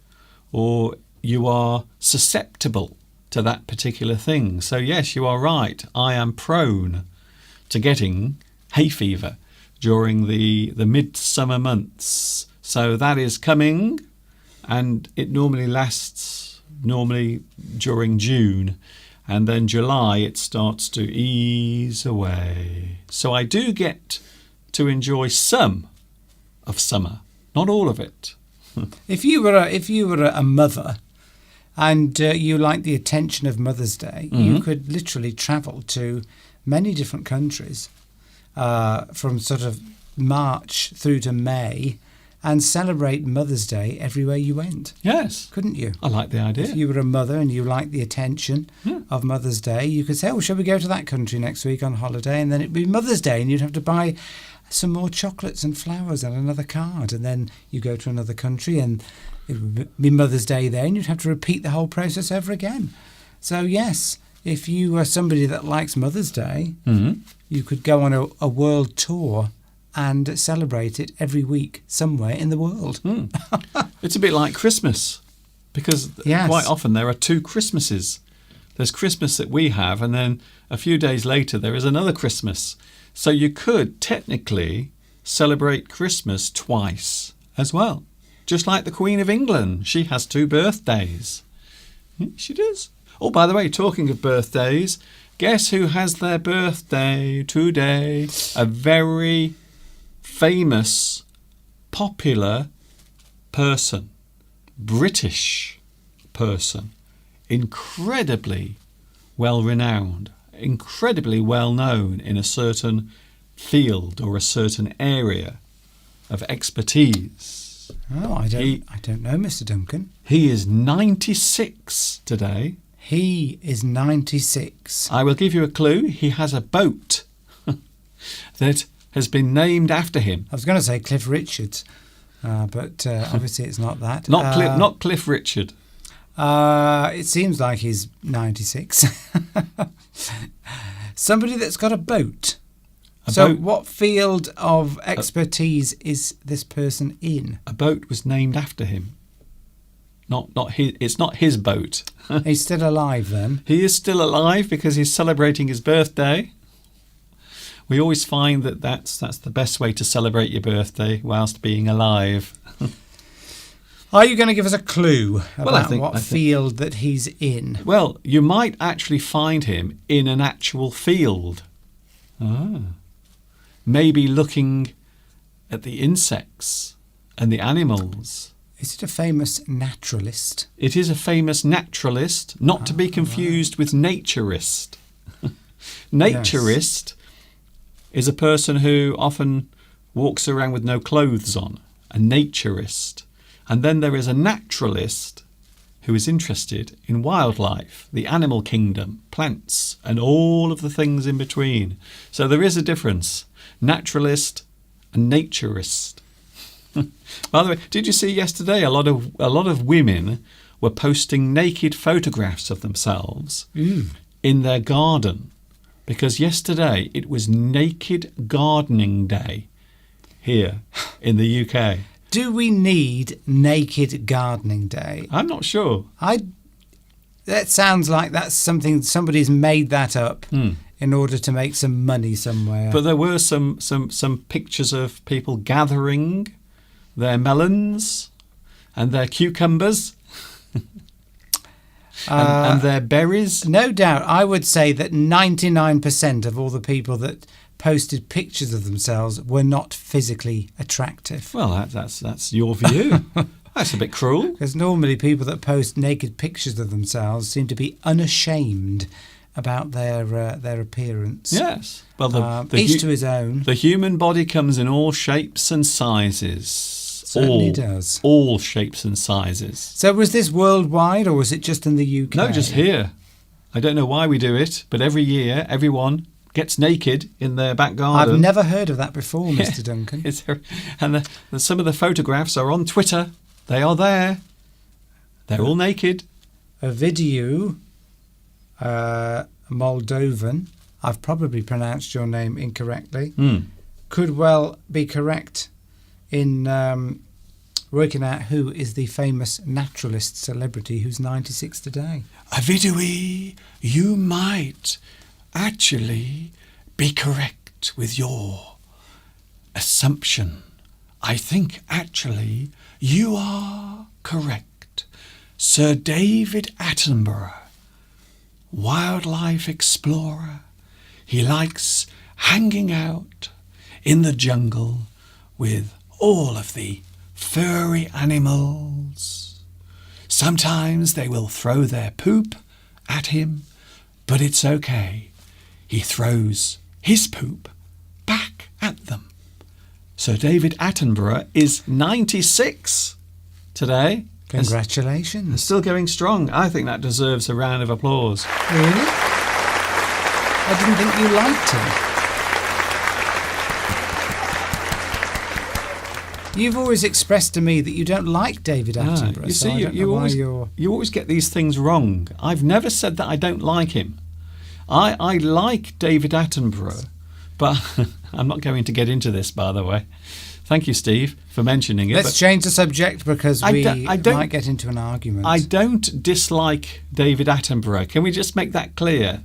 or you are susceptible to that particular thing. So yes, you are right. I am prone to getting hay fever during the midsummer months. So that is coming, and it normally lasts during June, and then July it starts to ease away. So I do get to enjoy some of summer, not all of it. If you were a mother and you liked the attention of Mother's Day, you could literally travel to many different countries from sort of March through to May and celebrate Mother's Day everywhere you went. Yes. Couldn't you? I like the idea. If you were a mother and you liked the attention of Mother's Day, you could say, shall we go to that country next week on holiday? And then it'd be Mother's Day and you'd have to buy some more chocolates and flowers and another card. And then you go to another country and it would be Mother's Day there and you'd have to repeat the whole process over again. So, yes, if you are somebody that likes Mother's Day, you could go on a world tour and celebrate it every week somewhere in the world. It's a bit like Christmas, because quite often there are two Christmases. There's Christmas that we have, and then a few days later there is another Christmas. So you could technically celebrate Christmas twice as well. Just like the Queen of England. She has 2 birthdays. She does. Oh, by the way, talking of birthdays, guess who has their birthday today? A very famous, popular person, British person, incredibly well-renowned, incredibly well-known in a certain field or a certain area of expertise. Oh, I don't know, Mr. Duncan. He is 96 today. He is 96. I will give you a clue. He has a boat that has been named after him. I was going to say Cliff Richards, but obviously it's not that. Not Cliff Richard. It seems like he's 96. Somebody that's got a boat. What field of expertise is this person in? A boat was named after him. Not his. It's not his boat. He's still alive then? He is still alive because he's celebrating his birthday. We always find that that's the best way to celebrate your birthday whilst being alive. Are you going to give us a clue about what field that he's in? Well, you might actually find him in an actual field. Maybe looking at the insects and the animals. Is it a famous naturalist? It is a famous naturalist, not to be confused with naturist. Naturist is a person who often walks around with no clothes on, a naturist. And then there is a naturalist who is interested in wildlife, the animal kingdom, plants, and all of the things in between. So there is a difference. Naturalist and naturist. By the way, did you see yesterday a lot of women were posting naked photographs of themselves in their garden? Because yesterday it was Naked Gardening Day here in the UK. Do we need Naked Gardening Day? I'm not sure. That sounds like that's something somebody's made that up in order to make some money somewhere. But there were some pictures of people gathering their melons and their cucumbers and their berries. No doubt, I would say that 99% of all the people that posted pictures of themselves were not physically attractive. Well, that's your view. That's a bit cruel. Because normally people that post naked pictures of themselves seem to be unashamed about their appearance. Yes. Well, each to his own. The human body comes in all shapes and sizes. Certainly does. All shapes and sizes. So was this worldwide or was it just in the UK? No, just here. I don't know why we do it, but every year everyone gets naked in their back garden. I've never heard of that before, Mr. Duncan. And some of the photographs are on Twitter. They are there. They're all naked. A video, Moldovan, I've probably pronounced your name incorrectly, could well be correct in working out who is the famous naturalist celebrity who's 96 today. A video, you might actually be correct with your assumption. I think actually you are correct. Sir David Attenborough, wildlife explorer. He likes hanging out in the jungle with all of the furry animals. Sometimes they will throw their poop at him, but it's okay. He throws his poop back at them. Sir David Attenborough is 96 today. Congratulations. And still going strong. I think that deserves a round of applause. Really? I didn't think you liked him. You've always expressed to me that you don't like David Attenborough. You see, you always get these things wrong. I've never said that I don't like him. I like David Attenborough, but I'm not going to get into this, by the way. Thank you, Steve, for mentioning it. Let's change the subject because we might get into an argument. I don't dislike David Attenborough. Can we just make that clear?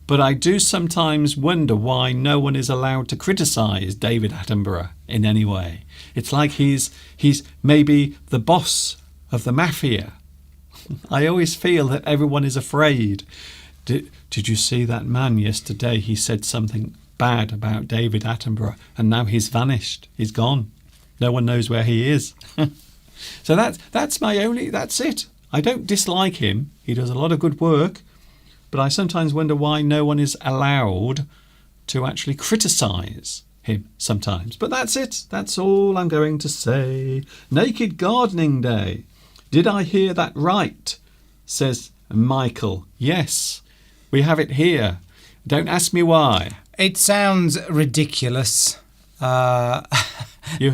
But I do sometimes wonder why no one is allowed to criticise David Attenborough in any way. It's like he's maybe the boss of the mafia. I always feel that everyone is afraid. Did you see that man yesterday? He said something bad about David Attenborough and now he's vanished. He's gone. No one knows where he is. So that's it. I don't dislike him. He does a lot of good work, but I sometimes wonder why no one is allowed to actually criticise him sometimes. But that's it. That's all I'm going to say. Naked Gardening Day. Did I hear that right? Says Michael. Yes. We have it here. Don't ask me why. It sounds ridiculous. You?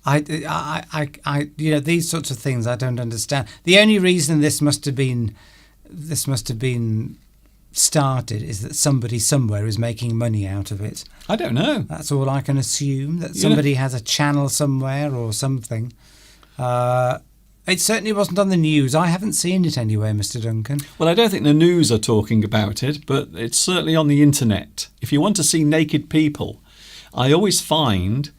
These sorts of things I don't understand. The only reason this must have been started is that somebody somewhere is making money out of it. I don't know. That's all I can assume. That somebody has a channel somewhere or something. It certainly wasn't on the news. I haven't seen it anywhere, Mr. Duncan. Well, I don't think the news are talking about it, but it's certainly on the internet. If you want to see naked people, I always find,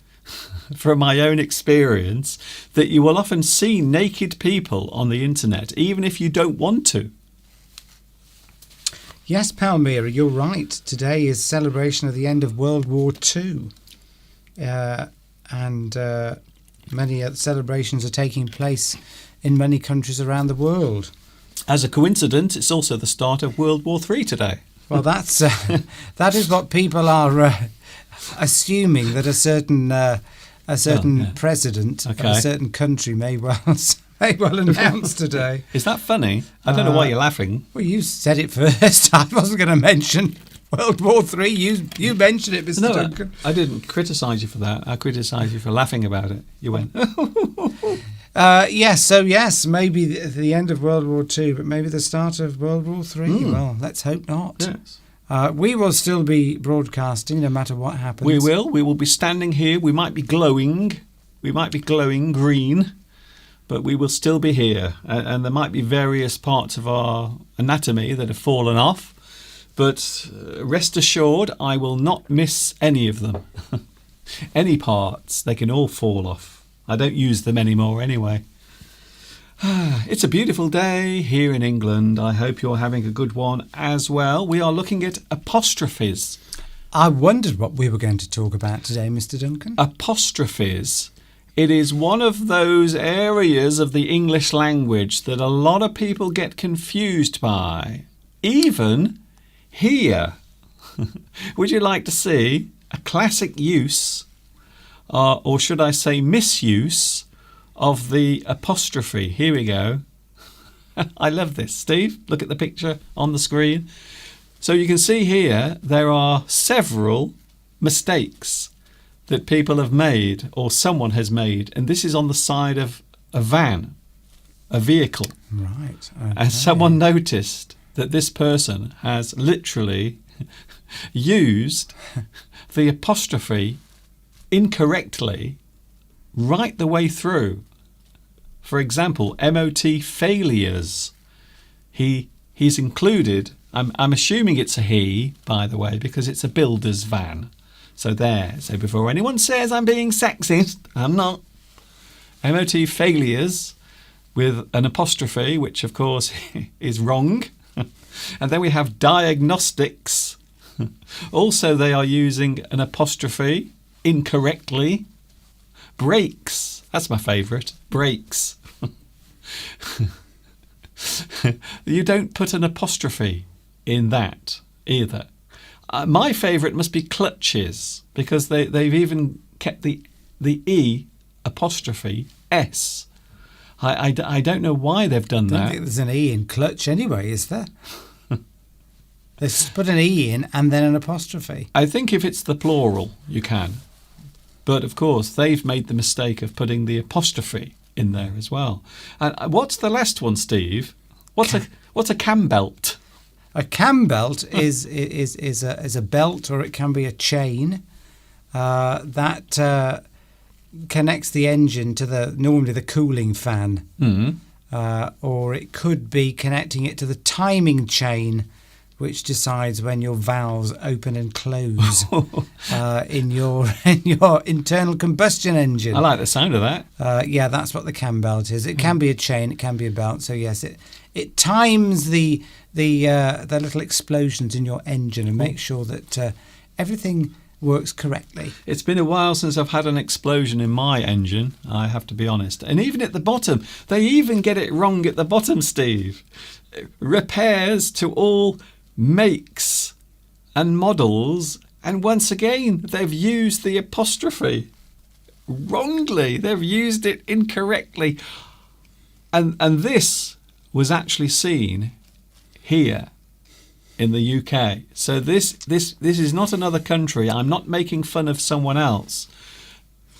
from my own experience, that you will often see naked people on the internet, even if you don't want to. Yes, Palmyra, you're right. Today is celebration of the end of World War II. Many celebrations are taking place in many countries around the world. As a coincidence, it's also the start of World War III today. Well, that is what people are assuming that a certain president of Okay. a certain country may well announce today. Is that funny? I don't know why you're laughing. Well, you said it first. I wasn't going to mention World War III. You mentioned it, Mr. No, Duncan. I didn't criticise you for that. I criticised you for laughing about it. You went, Yes, maybe the end of World War II, but maybe the start of World War III. Well, let's hope not. yes. We will still be broadcasting no matter what happens. We will. We will be standing here. We might be glowing. We might be glowing green, but we will still be here. And there might be various parts of our anatomy that have fallen off. But rest assured, I will not miss any of them. Any parts. They can all fall off. I don't use them anymore anyway. It's a beautiful day here in England. I hope you're having a good one as well. We are looking at apostrophes. I wondered what we were going to talk about today, Mr. Duncan. Apostrophes. It is one of those areas of the English language that a lot of people get confused by. Even here. Would you like to see a classic use, or should I say misuse, of the apostrophe? Here we go. I love this. Steve, look at the picture on the screen. So you can see here there are several mistakes that people have made or someone has made, and this is on the side of a van, a vehicle. Right. And someone noticed that this person has literally used the apostrophe incorrectly right the way through. For example, MOT failures. He's included, I'm assuming it's a he, by the way, because it's a builder's van. So there. So before anyone says I'm being sexist, I'm not. MOT failures with an apostrophe, which of course is wrong. And then we have diagnostics. Also, they are using an apostrophe incorrectly. Brakes. That's my favourite. Brakes. You don't put an apostrophe in that either. My favourite must be clutches, because they've even kept the E apostrophe S. I don't know why they've done I don't that. think there's an E in clutch anyway, is there? They've put an E in and then an apostrophe. I think if it's the plural, you can. But of course, they've made the mistake of putting the apostrophe in there as well. And what's the last one, Steve? What's a cam belt? A cam belt is a belt, or it can be a chain that connects the engine to normally the cooling fan, or it could be connecting it to the timing chain, which decides when your valves open and close in your internal combustion engine. I like the sound of that. Yeah, that's what the cam belt is. It can be a chain, it can be a belt. So yes, it times the little explosions in your engine and makes sure that everything works correctly. It's been a while since I've had an explosion in my engine, I have to be honest. And even at the bottom, they even get it wrong at the bottom, Steve. Repairs to all makes and models, and once again they've used the apostrophe wrongly. They've used it incorrectly, and this was actually seen here in the UK. So this is not another country. I'm not making fun of someone else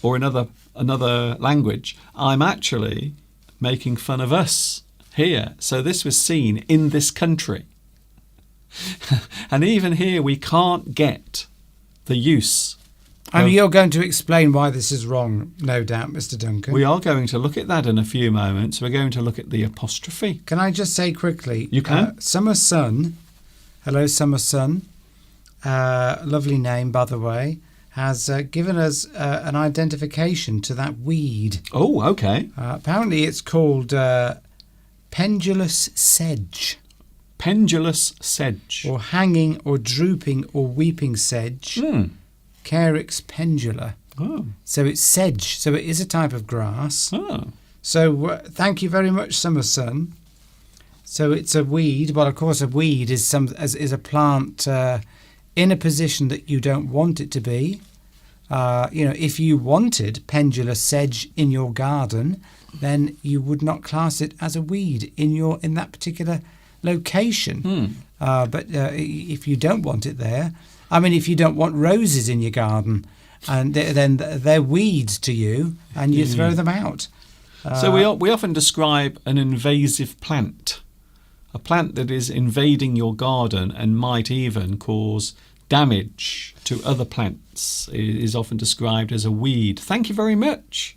or another language. I'm actually making fun of us here. So this was seen in this country. And even here we can't get the use. And you're going to explain why this is wrong, no doubt, Mr. Duncan. We are going to look at that in a few moments. We're going to look at the apostrophe. Can I just say quickly? You can. Summer Sun, hello Summer Sun, lovely name by the way, has given us an identification to that weed. Oh, okay. Apparently it's called pendulous sedge. Pendulous sedge. Or hanging or drooping or weeping sedge. Carex pendula. Oh. So it's sedge. So it is a type of grass. Oh. So thank you very much, Summer Sun. So it's a weed. Well, of course, a weed is a plant in a position that you don't want it to be. if you wanted pendulous sedge in your garden, then you would not class it as a weed in that particular location. But if you don't want it there, if you don't want roses in your garden, and then they're weeds to you, and you throw them out. So we often describe an invasive plant, a plant that is invading your garden and might even cause damage to other plants. It is often described as a weed. Thank you very much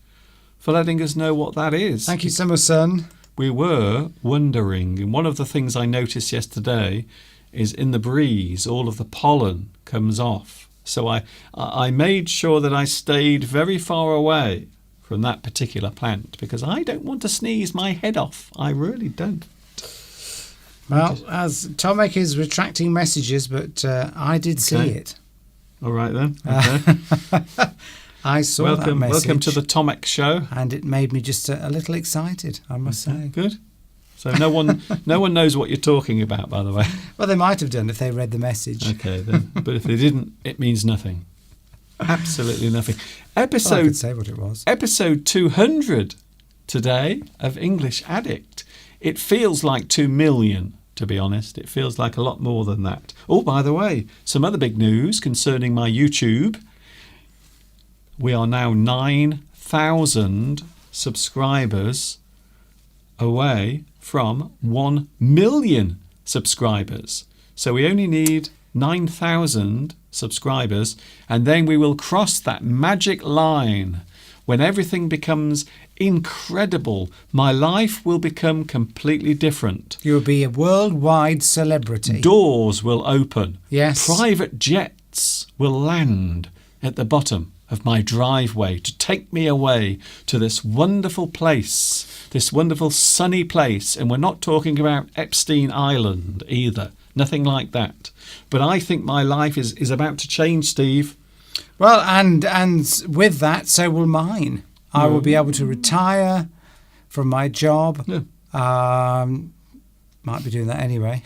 for letting us know what that is. Thank you so much, son. We were wondering, and one of the things I noticed yesterday is in the breeze, all of the pollen comes off. So I made sure that I stayed very far away from that particular plant because I don't want to sneeze my head off. I really don't. Well, as Tomek is retracting messages, but I did see it. All right then. Okay. I saw that message. Welcome to the Tomek Show. And it made me just a little excited, I must say. Good. So no one knows what you're talking about, by the way. Well, they might have done if they read the message. Okay, then. But if they didn't, it means nothing. Absolutely nothing. I could say what it was. Episode 200 today of English Addict. It feels like 2 million, to be honest. It feels like a lot more than that. Oh, by the way, some other big news concerning my YouTube. We are now 9,000 subscribers away from 1 million subscribers. So we only need 9,000 subscribers, and then we will cross that magic line when everything becomes incredible. My life will become completely different. You'll be a worldwide celebrity. Doors will open. Yes. Private jets will land at the bottom of my driveway to take me away to this wonderful place, this wonderful sunny place. And we're not talking about Epstein Island either. Nothing like that. But I think my life is about to change, Steve. Well, and with that, so will mine. I will be able to retire from my job. Yeah. Might be doing that anyway.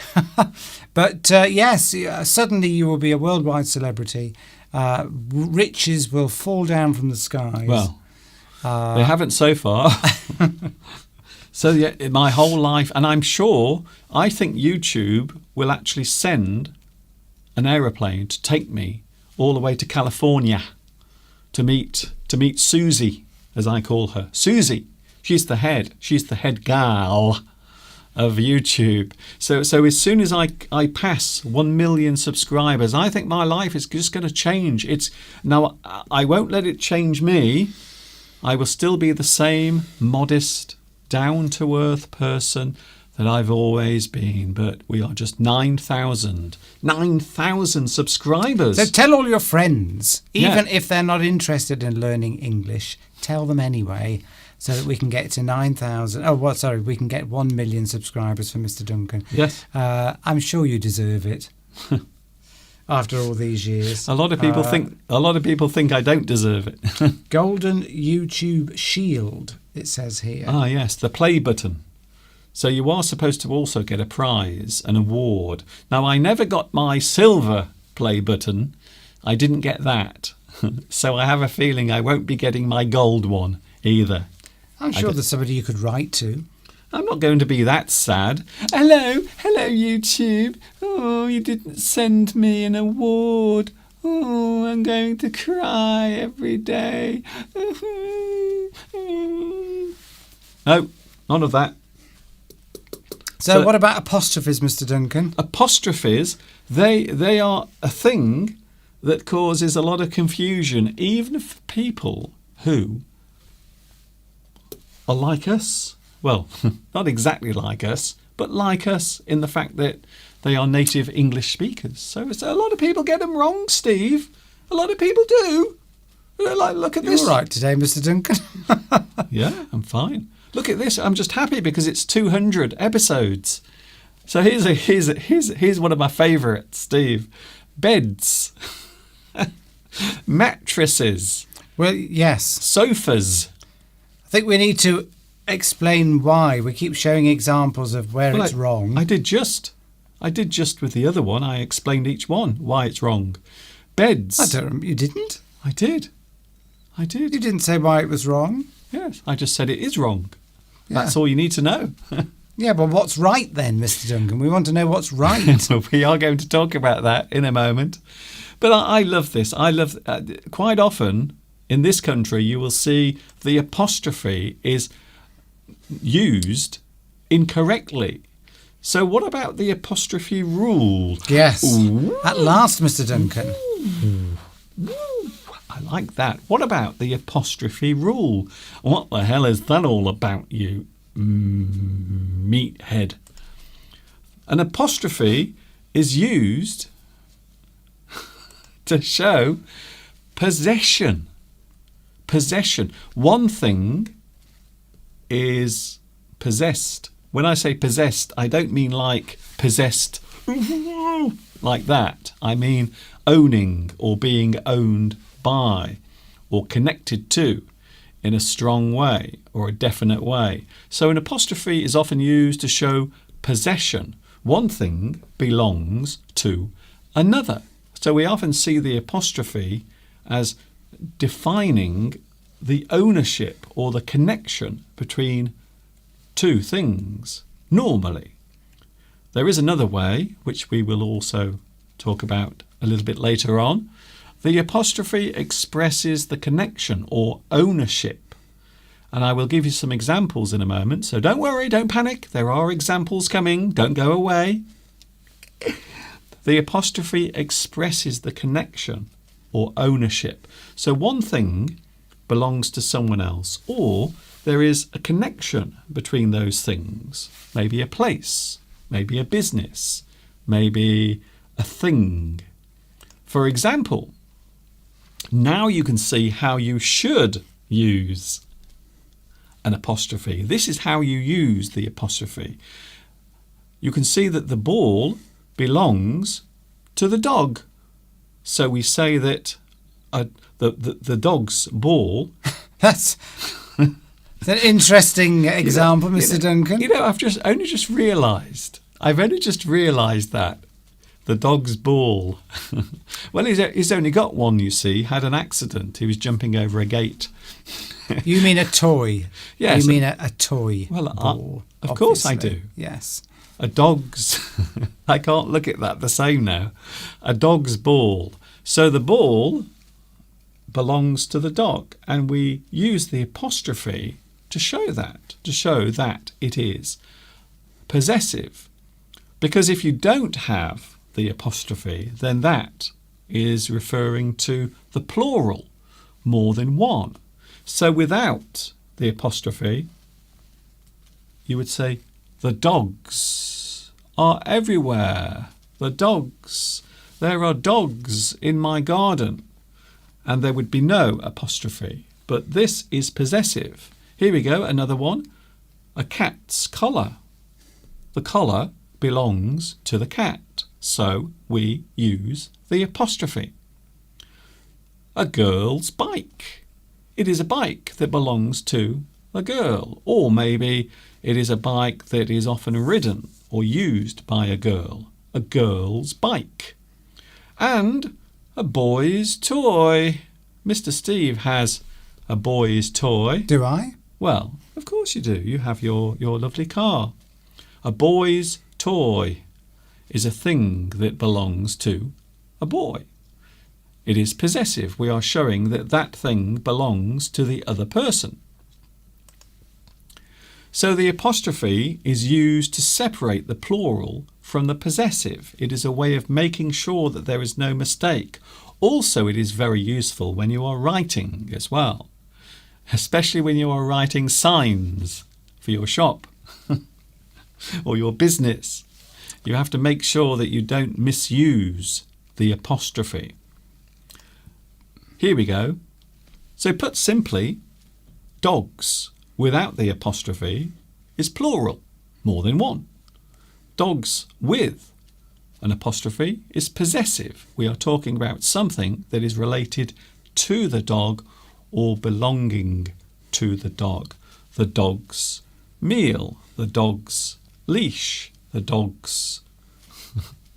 But yes, suddenly you will be a worldwide celebrity. Riches will fall down from the skies. Well, they haven't so far. So yeah, my whole life, and I think YouTube will actually send an aeroplane to take me all the way to California to meet Susie, as I call her. Susie, she's the head gal of YouTube. So as soon as I pass 1 million subscribers, I think my life is just going to change. Now I won't let it change me. I will still be the same modest, down-to-earth person that I've always been, but we are just 9,000 subscribers. So tell all your friends, even if they're not interested in learning English, tell them anyway, so that we can get to 9,000. We can get 1 million subscribers for Mr. Duncan. Yes. I'm sure you deserve it. After all these years. A lot of people think I don't deserve it. Golden YouTube Shield, it says here. Ah, yes, the play button. So you are supposed to also get a prize, an award. Now, I never got my silver play button. I didn't get that. So I have a feeling I won't be getting my gold one either. I'm sure there's somebody you could write to. I'm not going to be that sad. Hello, YouTube. Oh, you didn't send me an award. Oh, I'm going to cry every day. No, none of that. So what about apostrophes, Mr. Duncan? Apostrophes, they are a thing that causes a lot of confusion, even for people who are like us. Well, not exactly like us, but like us in the fact that they are native English speakers. So a lot of people get them wrong, Steve. A lot of people do. Look at this. You're all right today, Mr. Duncan. Yeah, I'm fine. Look at this. I'm just happy because it's 200 episodes. So here's one of my favourites, Steve. Beds. Mattresses. Well, yes. Sofas. I think we need to explain why. We keep showing examples of where it's wrong. I did just with the other one. I explained each one why it's wrong. Beds. You didn't? I did. You didn't say why it was wrong. Yes, I just said it is wrong. Yeah. That's all you need to know. Yeah, but what's right then, Mr. Duncan? We want to know what's right. We are going to talk about that in a moment. But I love this. I love quite often in this country you will see the apostrophe is used incorrectly. So what about the apostrophe rule? Yes. Ooh. At last, Mr. Duncan. I like that. What about the apostrophe rule? What the hell is that all about, you meathead? An apostrophe is used to show possession. Possession. One thing is possessed. When I say possessed, I don't mean like possessed like that. I mean owning or being owned by or connected to in a strong way or a definite way. So an apostrophe is often used to show possession. One thing belongs to another. So we often see the apostrophe as defining the ownership or the connection between two things, normally. There is another way, which we will also talk about a little bit later on. The apostrophe expresses the connection or ownership. And I will give you some examples in a moment. So don't worry, don't panic. There are examples coming. Don't go away. The apostrophe expresses the connection or ownership. So one thing belongs to someone else, or there is a connection between those things. Maybe a place, maybe a business, maybe a thing. For example, now you can see how you should use an apostrophe. This is how you use the apostrophe. You can see that the ball belongs to the dog. So we say that the dog's ball... That's an interesting example, Mr. Duncan. I've only just realised that the dog's ball. Well, he's only got one, you see. Had an accident. He was jumping over a gate. You mean a toy? Yes. You mean a toy Well, ball? of course I obviously. do. Yes. A dog's... I can't look at that the same now. A dog's ball. So the ball belongs to the dog, and we use the apostrophe to show that it is possessive. Because if you don't have the apostrophe, then that is referring to the plural, more than one. So without the apostrophe, you would say, the dogs are everywhere. The dogs. There are dogs in my garden. And there would be no apostrophe. But this is possessive. Here we go, another one. A cat's collar. The collar belongs to the cat. So we use the apostrophe. A girl's bike. It is a bike that belongs to a girl. Or maybe it is a bike that is often ridden or used by a girl. A girl's bike. And a boy's toy. Mr. Steve has a boy's toy. Do I? Well, of course you do. You have your lovely car. A boy's toy is a thing that belongs to a boy. It is possessive. We are showing that that thing belongs to the other person. So the apostrophe is used to separate the plural from the possessive. It is a way of making sure that there is no mistake. Also, it is very useful when you are writing as well, especially when you are writing signs for your shop or your business. You have to make sure that you don't misuse the apostrophe. Here we go. So put simply, dogs without the apostrophe is plural, more than one. Dogs with an apostrophe is possessive. We are talking about something that is related to the dog or belonging to the dog. The dog's meal, the dog's leash, the dog's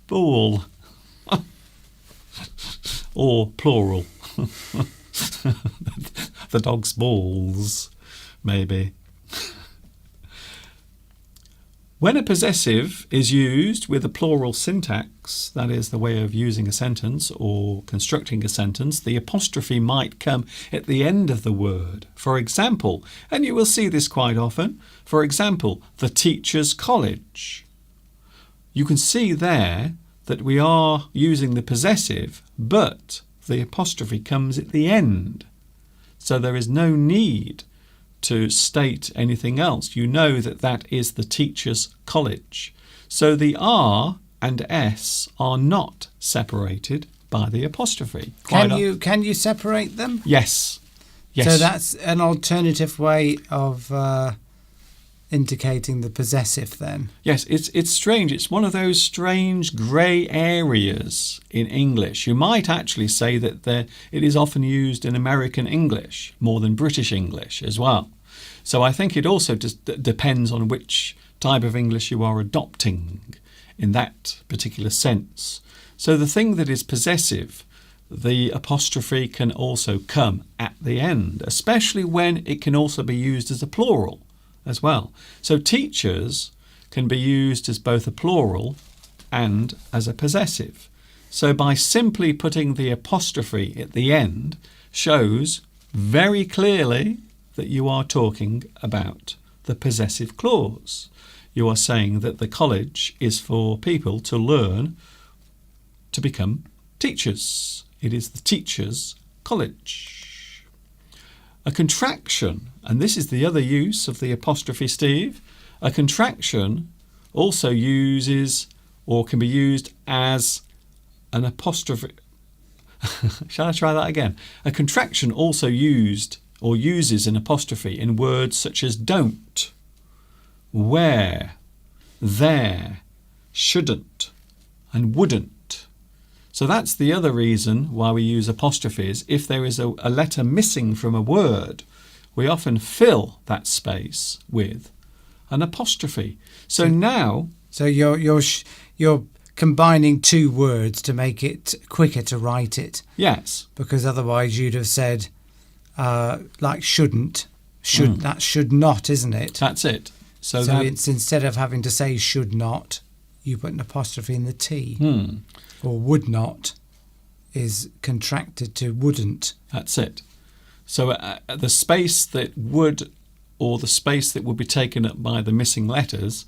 ball, or plural. The dog's balls, maybe. When a possessive is used with a plural syntax, that is the way of using a sentence or constructing a sentence, the apostrophe might come at the end of the word. For example, and you will see this quite often, for example, the teacher's college. You can see there that we are using the possessive, but the apostrophe comes at the end. So there is no need to state anything else. You know that that is the teacher's college. So the R and S are not separated by the apostrophe. Can you separate them? Yes. Yes. So that's an alternative way of indicating the possessive then. Yes, it's strange. It's one of those strange grey areas in English. You might actually say that it is often used in American English more than British English as well. So I think it also just depends on which type of English you are adopting in that particular sense. So the thing that is possessive, the apostrophe can also come at the end, especially when it can also be used as a plural as well. So teachers can be used as both a plural and as a possessive. So by simply putting the apostrophe at the end shows very clearly that you are talking about the possessive clause. You are saying that the college is for people to learn to become teachers. It is the teacher's college. A contraction, and this is the other use of the apostrophe, Steve. A contraction also uses or can be used as an apostrophe. Shall I try that again? A contraction also used or uses an apostrophe in words such as don't, where, there, shouldn't, and wouldn't. So that's the other reason why we use apostrophes. If there is a letter missing from a word, we often fill that space with an apostrophe. So now... So you're combining two words to make it quicker to write it. Yes. Because otherwise you'd have said, like shouldn't, that should not, isn't it? That's it. So it's instead of having to say should not, you put an apostrophe in the T. Or would not is contracted to wouldn't. That's it. So the space that would, or the space that would be taken up by the missing letters,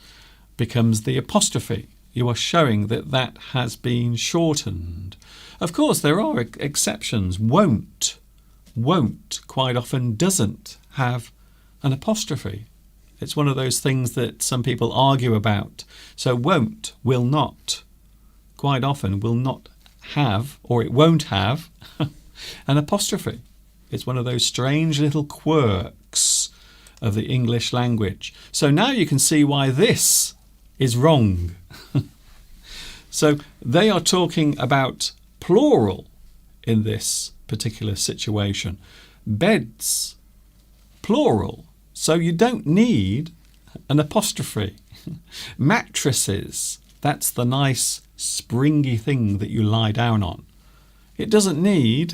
becomes the apostrophe. You are showing that that has been shortened. Of course, there are exceptions. Won't quite often doesn't have an apostrophe. It's one of those things that some people argue about. So won't, will not, quite often will not have, or it won't have, an apostrophe. It's one of those strange little quirks of the English language. So now you can see why this is wrong. So they are talking about plural in this particular situation. Beds, plural. So you don't need an apostrophe. Mattresses, that's the nice springy thing that you lie down on. It doesn't need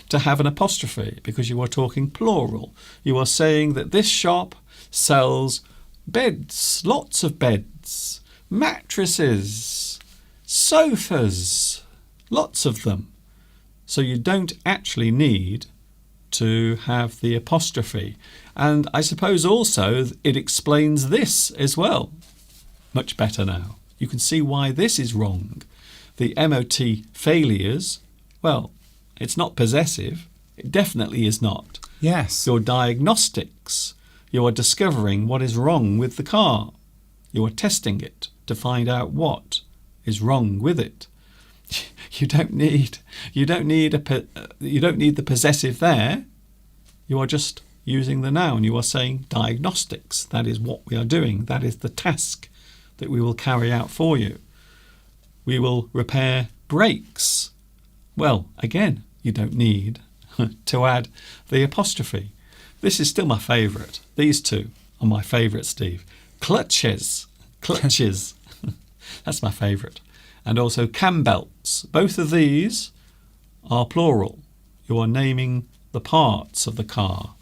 to have an apostrophe because you are talking plural. You are saying that this shop sells beds, lots of beds, mattresses, sofas, lots of them. So you don't actually need to have the apostrophe. And I suppose also it explains this as well much better now. You can see why this is wrong. The MOT failures, well, it's not possessive. It definitely is not. Yes. Your diagnostics. You are discovering what is wrong with the car. You are testing it to find out what is wrong with it. You don't need the possessive there. You are just using the noun. You are saying diagnostics. That is what we are doing. That is the task that we will carry out for you. We will repair brakes. Well, again, you don't need to add the apostrophe. This is still my favourite. These two are my favourite, Steve. Clutches. That's my favourite. And also cam belts. Both of these are plural. You are naming the parts of the car.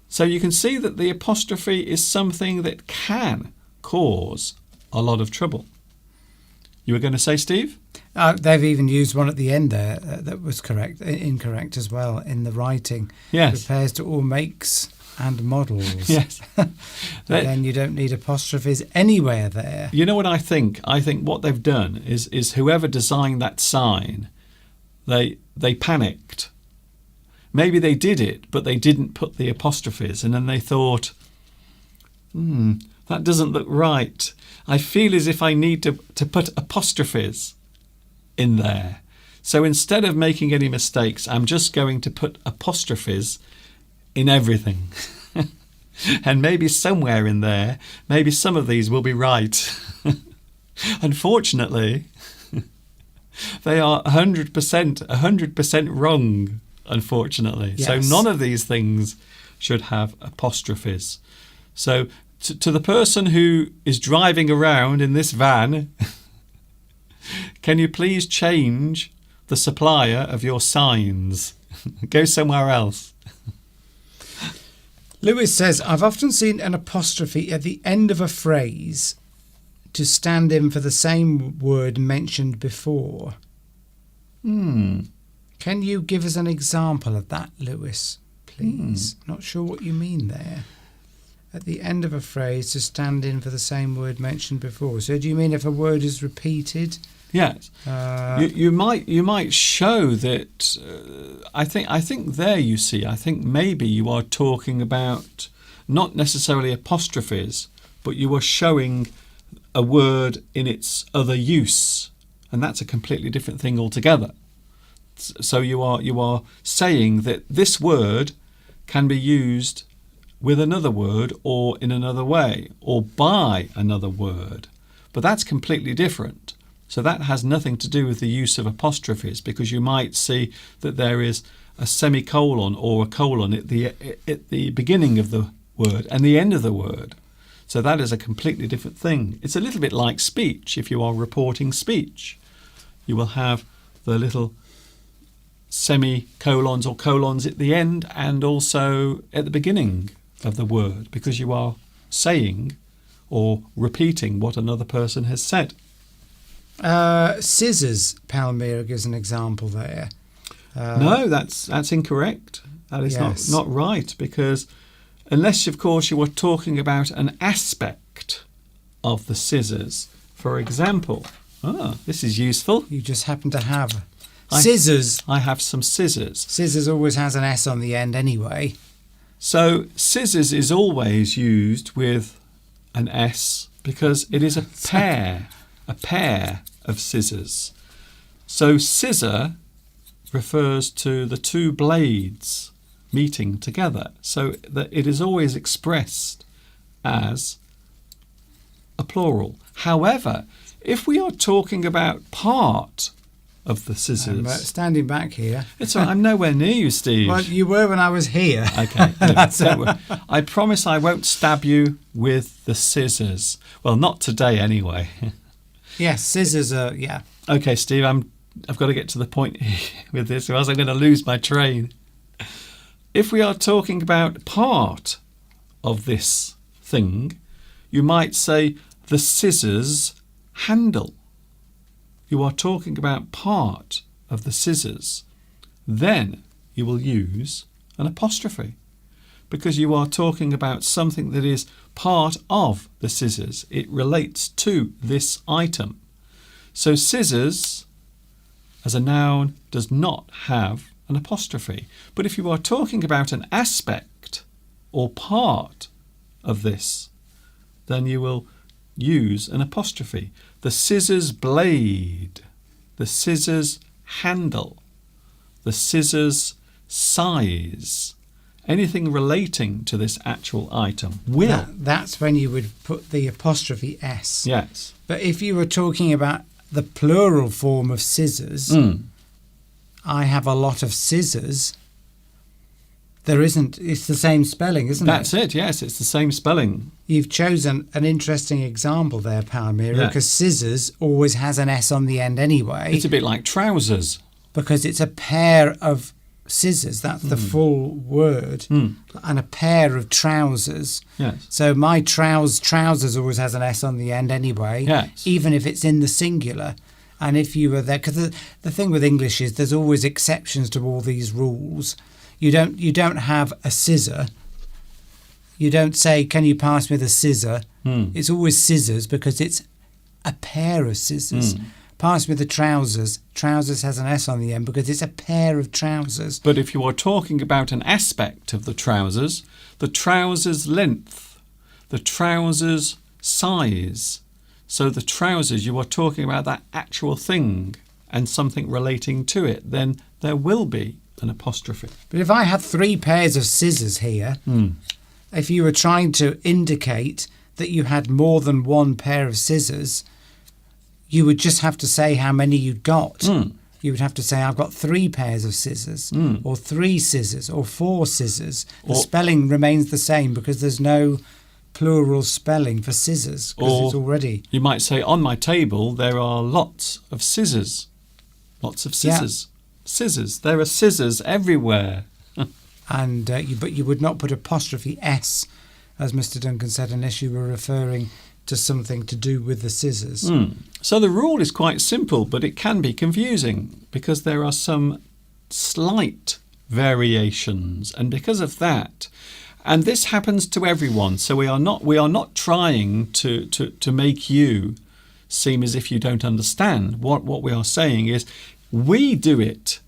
So you can see that the apostrophe is something that can cause a lot of trouble. You were going to say, Steve? They've even used one at the end there that was incorrect as well in the writing. Yes. Repairs to all makes and models. Yes. Then you don't need apostrophes anywhere there. You know what I think? I think what they've done is whoever designed that sign, they panicked. Maybe they did it, but they didn't put the apostrophes, and then they thought, that doesn't look right. I feel as if I need to put apostrophes in there. So instead of making any mistakes, I'm just going to put apostrophes in everything. And maybe somewhere in there, maybe some of these will be right. Unfortunately, they are 100% wrong, unfortunately. Yes. So none of these things should have apostrophes. So to the person who is driving around in this van, can you please change the supplier of your signs? Go somewhere else. Lewis says, I've often seen an apostrophe at the end of a phrase to stand in for the same word mentioned before. Can you give us an example of that, Lewis, please? Not sure what you mean there. At the end of a phrase to stand in for the same word mentioned before. So do you mean if a word is repeated? Yes. You might show that. I think there you see. I think maybe you are talking about not necessarily apostrophes, but you are showing a word in its other use, and that's a completely different thing altogether. So you are saying that this word can be used with another word or in another way or by another word, but that's completely different. So that has nothing to do with the use of apostrophes, because you might see that there is a semicolon or a colon at the beginning of the word and the end of the word. So that is a completely different thing. It's a little bit like speech. If you are reporting speech, you will have the little semicolons or colons at the end and also at the beginning of the word, because you are saying or repeating what another person has said. Scissors, Palmyra gives an example there. No, that's incorrect. That is yes. not right, because unless, of course, you are talking about an aspect of the scissors. For example, this is useful. You just happen to have scissors. I have some scissors. Scissors always has an S on the end anyway. So scissors is always used with an S because it is a pair of scissors. So scissor refers to the two blades meeting together, so that it is always expressed as a plural. However, if we are talking about part of the scissors... I'm standing back here. It's all right, I'm nowhere near you, Steve. Well, you were when I was here. Okay, don't worry. I promise I won't stab you with the scissors. Well, not today anyway. Yes, scissors are, yeah. Okay, Steve, I've got to get to the point with this, or else I'm going to lose my train. If we are talking about part of this thing, you might say the scissors handle. You are talking about part of the scissors. Then you will use an apostrophe, because you are talking about something that is part of the scissors. It relates to this item. So scissors, as a noun, does not have an apostrophe. But if you are talking about an aspect or part of this, then you will use an apostrophe. The scissors blade, the scissors handle, the scissors size. Anything relating to this actual item will. That's when you would put the apostrophe S. Yes. But if you were talking about the plural form of scissors, I have a lot of scissors. There isn't. It's the same spelling, isn't it? That's it, yes. It's the same spelling. You've chosen an interesting example there, Palmyra, Yeah. because scissors always has an S on the end anyway. It's a bit like trousers. Because it's a pair of scissors. That's the full word. And a pair of trousers. Yes. So my trousers always has an S on the end anyway, Yes. even if it's in the singular. And if you were there, because the thing with English is there's always exceptions to all these rules. You don't have a scissor. You don't say, "Can you pass me the scissor?" It's always scissors because it's a pair of scissors. Pass me the trousers. Trousers has an S on the end because it's a pair of trousers. But if you are talking about an aspect of the trousers length, the trousers size, so the trousers, you are talking about that actual thing and something relating to it, then there will be an apostrophe. But if I had 3 pairs of scissors here, if you were trying to indicate that you had more than one pair of scissors, you would just have to say how many you'd got. You would have to say, "I've got 3 pairs of scissors," or 3 scissors, or 4 scissors. The spelling remains the same because there's no plural spelling for scissors because it's already... You might say, "On my table there are lots of scissors." Lots of scissors. Scissors. There are scissors everywhere. And but you would not put apostrophe S, as Mr. Duncan said, unless you were referring to something to do with the scissors. So the rule is quite simple, but it can be confusing because there are some slight variations, and because of that, and this happens to everyone. So we are not trying to make you seem as if you don't understand. What we are saying is we do it.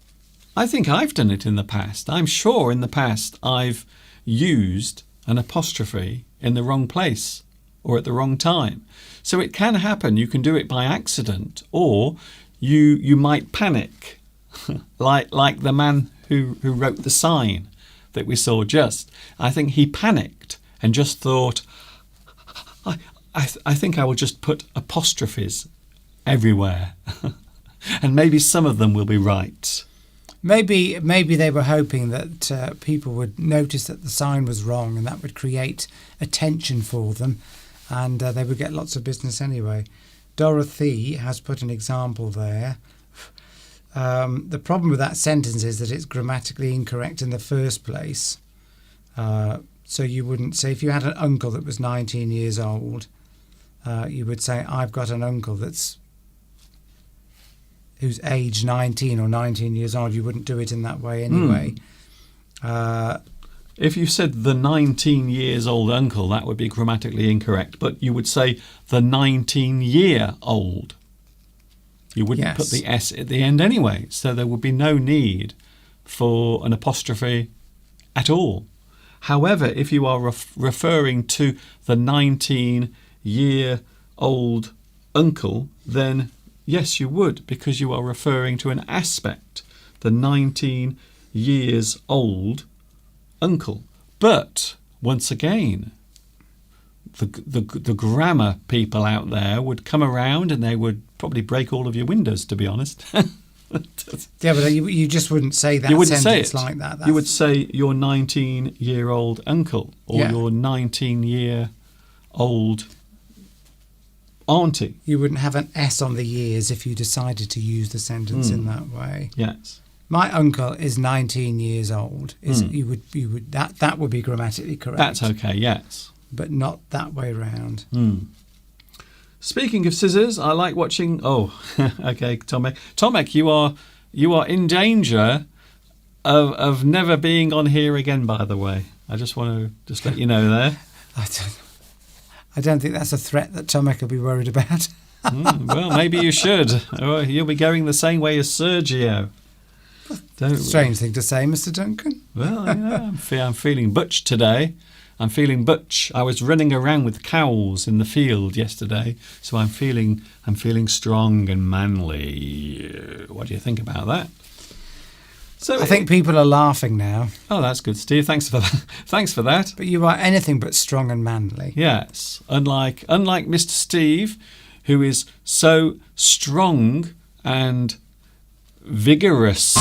I think I've done it in the past. I'm sure in the past I've used an apostrophe in the wrong place or at the wrong time. So it can happen. You can do it by accident, or you might panic, like the man who wrote the sign that we saw just. I think he panicked and just thought, I think I will just put apostrophes everywhere, and maybe some of them will be right. Maybe they were hoping that people would notice that the sign was wrong, and that would create attention for them, and they would get lots of business anyway. Dorothy has put an example there. The problem with that sentence is that it's grammatically incorrect in the first place. So you wouldn't say, if you had an uncle that was 19 years old, you would say, "I've got an uncle who's age 19 or 19 years old." You wouldn't do it in that way anyway. If you said the 19 years old uncle, that would be grammatically incorrect, but you would say the 19-year-old. You wouldn't put the S at the end anyway, so there would be no need for an apostrophe at all. However, if you are referring to the 19-year-old uncle, then yes, you would, because you are referring to an aspect, the 19 years old uncle. But once again, the grammar people out there would come around and they would probably break all of your windows, to be honest. Yeah, but you just wouldn't say that sentence like that. You would say your 19-year-old uncle or your 19-year-old auntie. You wouldn't have an S on the years if you decided to use the sentence in that way. Yes. My uncle is 19 years old. You would that would be grammatically correct. That's okay. Yes. But not that way round. Speaking of scissors, I like watching. Oh, okay, Tomek. Tomek, you are in danger of never being on here again. By the way, I just want to let you know there. I don't think that's a threat that Tomek will be worried about. Well, maybe you should. Or you'll be going the same way as Sergio. Strange thing to say, Mr. Duncan. Well, I'm feeling butch today. I'm feeling butch. I was running around with cows in the field yesterday, so I'm feeling strong and manly. What do you think about that? So I think people are laughing now. Oh, that's good, Steve. Thanks for that. Thanks for that. But you are anything but strong and manly. Yes, unlike Mr. Steve, who is so strong and vigorous.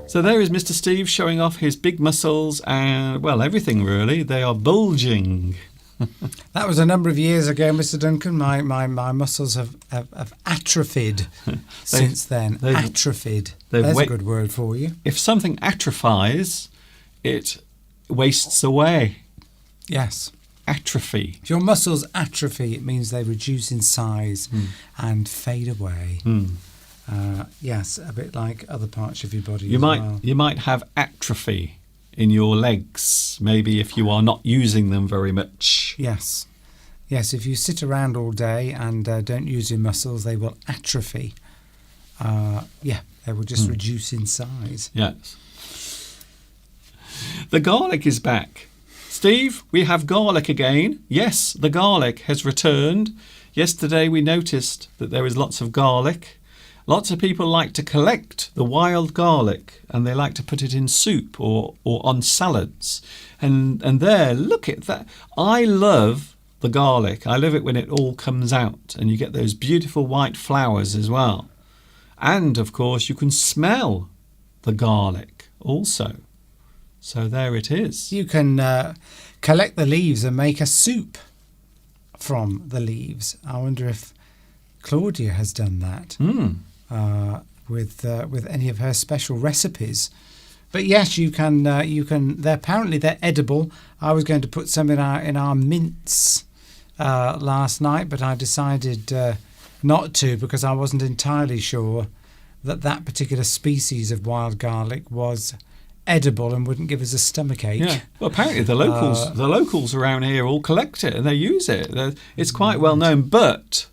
So there is Mr. Steve showing off his big muscles and, well, everything really. They are bulging. That was a number of years ago, Mr. Duncan. My muscles have atrophied since then. Atrophied. There's a good word for you. If something atrophies, it wastes away. Yes. Atrophy. If your muscles atrophy, it means they reduce in size and fade away. Yes, a bit like other parts of your body as well. You might have atrophy in your legs, maybe if you are not using them very much. Yes. Yes, if you sit around all day and don't use your muscles, they will atrophy. They will just reduce in size. Yes. The garlic is back. Steve, we have garlic again. Yes, the garlic has returned. Yesterday we noticed that there was lots of garlic. Lots of people like to collect the wild garlic and they like to put it in soup or on salads. And there, look at that. I love the garlic. I love it when it all comes out and you get those beautiful white flowers as well. And, of course, you can smell the garlic also. So there it is. You can collect the leaves and make a soup from the leaves. I wonder if Claudia has done that. With any of her special recipes. But yes, you can. They're edible. I was going to put some in our mince last night, but I decided not to because I wasn't entirely sure that particular species of wild garlic was edible and wouldn't give us a stomachache. Yeah. Well, apparently the locals around here all collect it and they use it. It's quite well known, but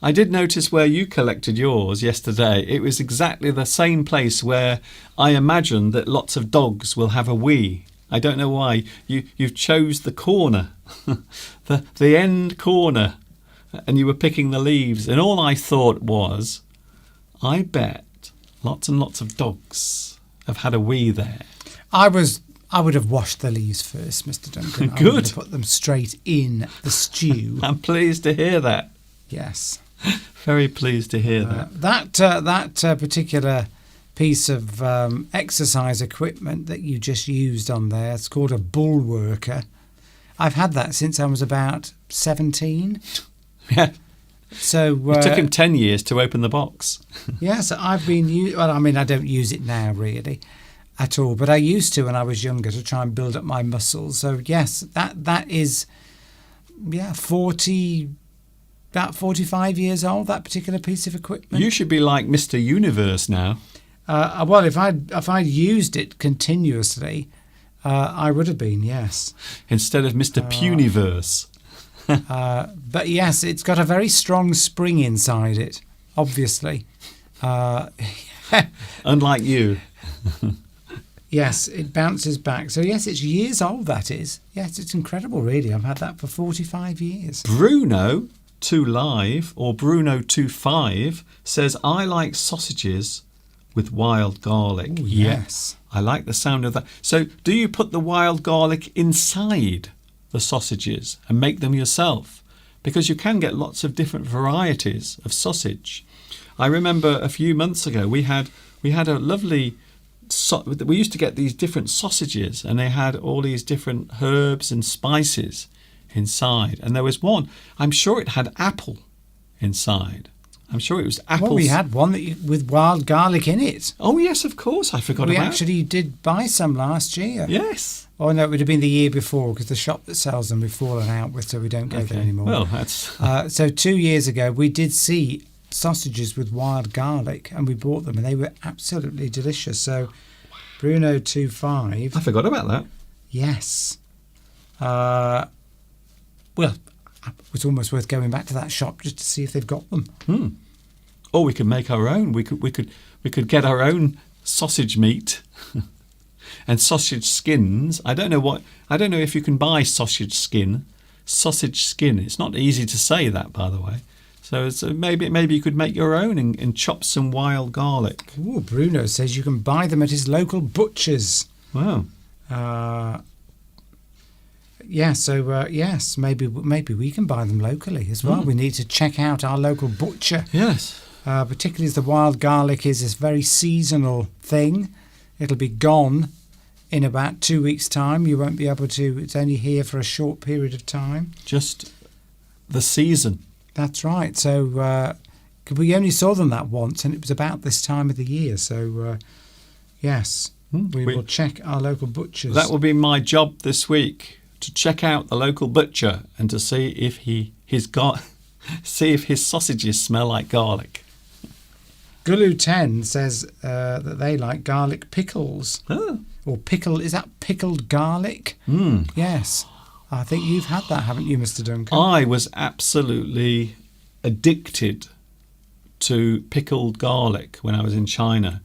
I did notice where you collected yours yesterday. It was exactly the same place where I imagine that lots of dogs will have a wee. I don't know why. You've chose the corner, the end corner, and you were picking the leaves. And all I thought was, I bet lots and lots of dogs have had a wee there. I would have washed the leaves first, Mr. Duncan. Good. I would have put them straight in the stew. I'm pleased to hear that. Yes. Very pleased to hear that. That particular piece of exercise equipment that you just used on there, it's called a bull worker. I've had that since I was about 17. Yeah. So it took him 10 years to open the box. Yes, I've been I don't use it now really at all, but I used to when I was younger to try and build up my muscles. So yes, that is about 45 years old, that particular piece of equipment. You should be like Mr. Universe now. Well, if I'd used it continuously, I would have been, yes. Instead of Mr. Puniverse. But yes, it's got a very strong spring inside it, obviously. Unlike you. Yes, it bounces back. So yes, it's years old, that is. Yes, it's incredible, really. I've had that for 45 years. Bruno 2 Live or Bruno 25 says, I like sausages with wild garlic. Ooh, yes. I like the sound of that. So do you put the wild garlic inside the sausages and make them yourself? Because you can get lots of different varieties of sausage. I remember a few months ago we had a lovely we used to get these different sausages and they had all these different herbs and spices inside, and there was one, I'm sure it had apple inside. I'm sure it was apple. Well, we had one with wild garlic in it. Oh yes, of course, I forgot about it. We actually did buy some last year. Yes. Oh no, it would have been the year before because the shop that sells them we've fallen out with, so we don't go there anymore. Well, that's so 2 years ago we did see sausages with wild garlic and we bought them and they were absolutely delicious. So Bruno 25. I forgot about that. Yes. Well, it's almost worth going back to that shop just to see if they've got them. Or we could make our own. We could get our own sausage meat and sausage skins. I don't know if you can buy sausage skin. Sausage skin. It's not easy to say that, by the way. So maybe you could make your own and chop some wild garlic. Ooh, Bruno says you can buy them at his local butcher's. Wow. Yeah, so yes, maybe we can buy them locally as well. We need to check out our local butcher. Yes. Particularly as the wild garlic is this very seasonal thing. It'll be gone in about 2 weeks' time. You won't be able to. It's only here for a short period of time. Just the season. That's right. So we only saw them that once, and it was about this time of the year. So yes, we will check our local butchers. That will be my job this week, to check out the local butcher and to see if see if his sausages smell like garlic. Gulu 10 says that they like garlic pickles. Oh. Or is that pickled garlic? Yes. I think you've had that, haven't you, Mr. Duncan? I was absolutely addicted to pickled garlic when I was in China.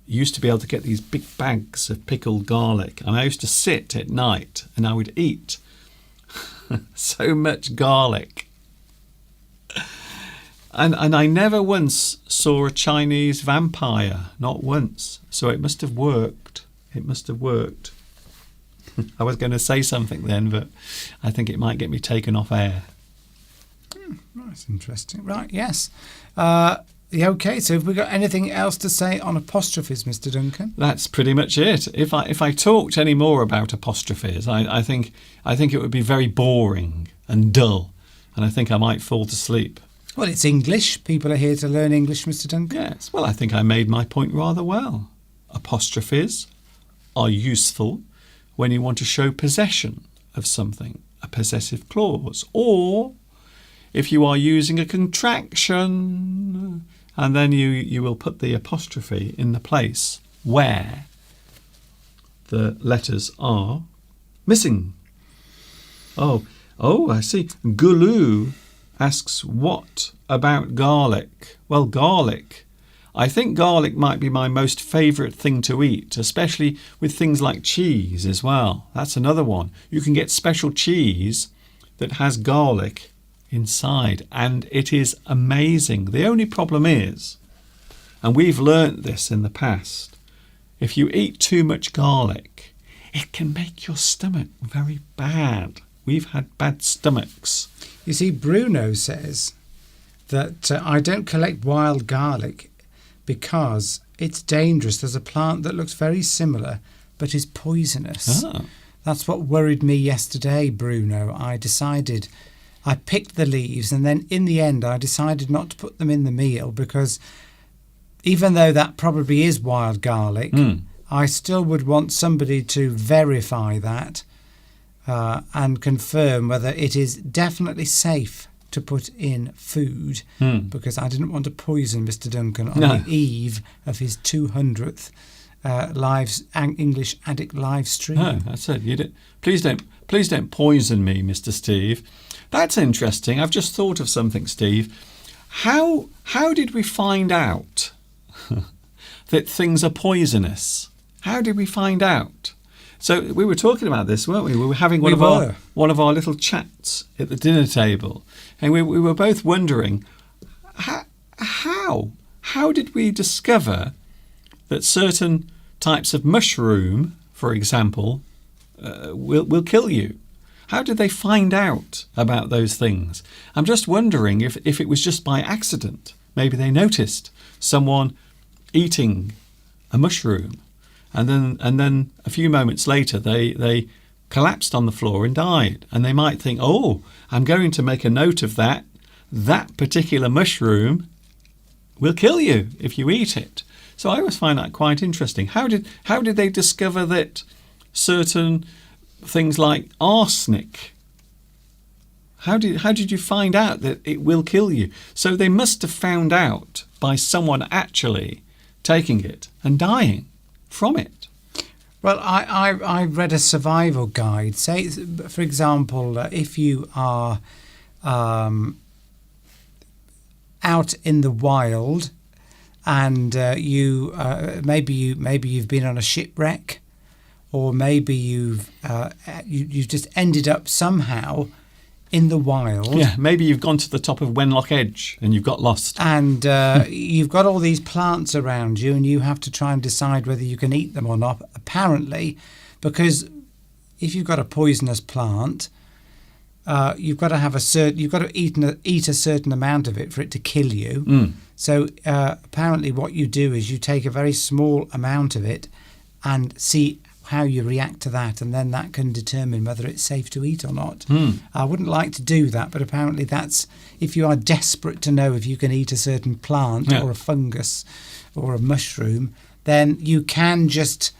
You used to be able to get these big bags of pickled garlic, and I used to sit at night and I would eat so much garlic. And I never once saw a Chinese vampire, not once. So it must have worked. It must have worked. I was going to say something then, but I think it might get me taken off air. That's interesting. Right, yes. Okay, so have we got anything else to say on apostrophes, Mr. Duncan? That's pretty much it. If I talked any more about apostrophes, I think it would be very boring and dull, and I think I might fall to sleep. Well, it's English. People are here to learn English, Mr. Duncan. Yes, well, I think I made my point rather well. Apostrophes are useful when you want to show possession of something, a possessive clause, or if you are using a contraction, and then you will put the apostrophe in the place where the letters are missing. Oh, I see. Gulu asks, what about garlic? Well, garlic. I think garlic might be my most favourite thing to eat, especially with things like cheese as well. That's another one. You can get special cheese that has garlic inside, and it is amazing. The only problem is, and we've learnt this in the past, if you eat too much garlic, it can make your stomach very bad. We've had bad stomachs. You see, Bruno says that I don't collect wild garlic because it's dangerous. There's a plant that looks very similar but is poisonous. Oh. That's what worried me yesterday, Bruno. I picked the leaves, and then in the end I decided not to put them in the meal because even though that probably is wild garlic, I still would want somebody to verify that and confirm whether it is definitely safe to put in food, because I didn't want to poison Mr. Duncan on the eve of his 200th English Addict live stream. No, that's it. Please don't poison me, Mr. Steve. That's interesting. I've just thought of something, Steve. How did we find out that things are poisonous? How did we find out? So we were talking about this, weren't we? We were having one of our little chats at the dinner table, and we were both wondering how did we discover that certain types of mushroom, for example, will kill you? How did they find out about those things? I'm just wondering if it was just by accident. Maybe they noticed someone eating a mushroom, and then a few moments later they collapsed on the floor and died. And they might think, oh, I'm going to make a note of that. That particular mushroom will kill you if you eat it. So I always find that quite interesting. How did they discover that certain things like arsenic? How did you find out that it will kill you? So they must have found out by someone actually taking it and dying from it. Well, I read a survival guide. Say, for example, if you are out in the wild and maybe you've been on a shipwreck, or maybe you've just ended up somehow in the wild. Yeah, maybe you've gone to the top of Wenlock Edge and you've got lost. And you've got all these plants around you, and you have to try and decide whether you can eat them or not, apparently, because if you've got a poisonous plant, you've got to eat a certain amount of it for it to kill you. So apparently what you do is you take a very small amount of it and see how you react to that, and then that can determine whether it's safe to eat or not. I wouldn't like to do that, but apparently that's if you are desperate to know if you can eat a certain plant or a fungus or a mushroom, then you can just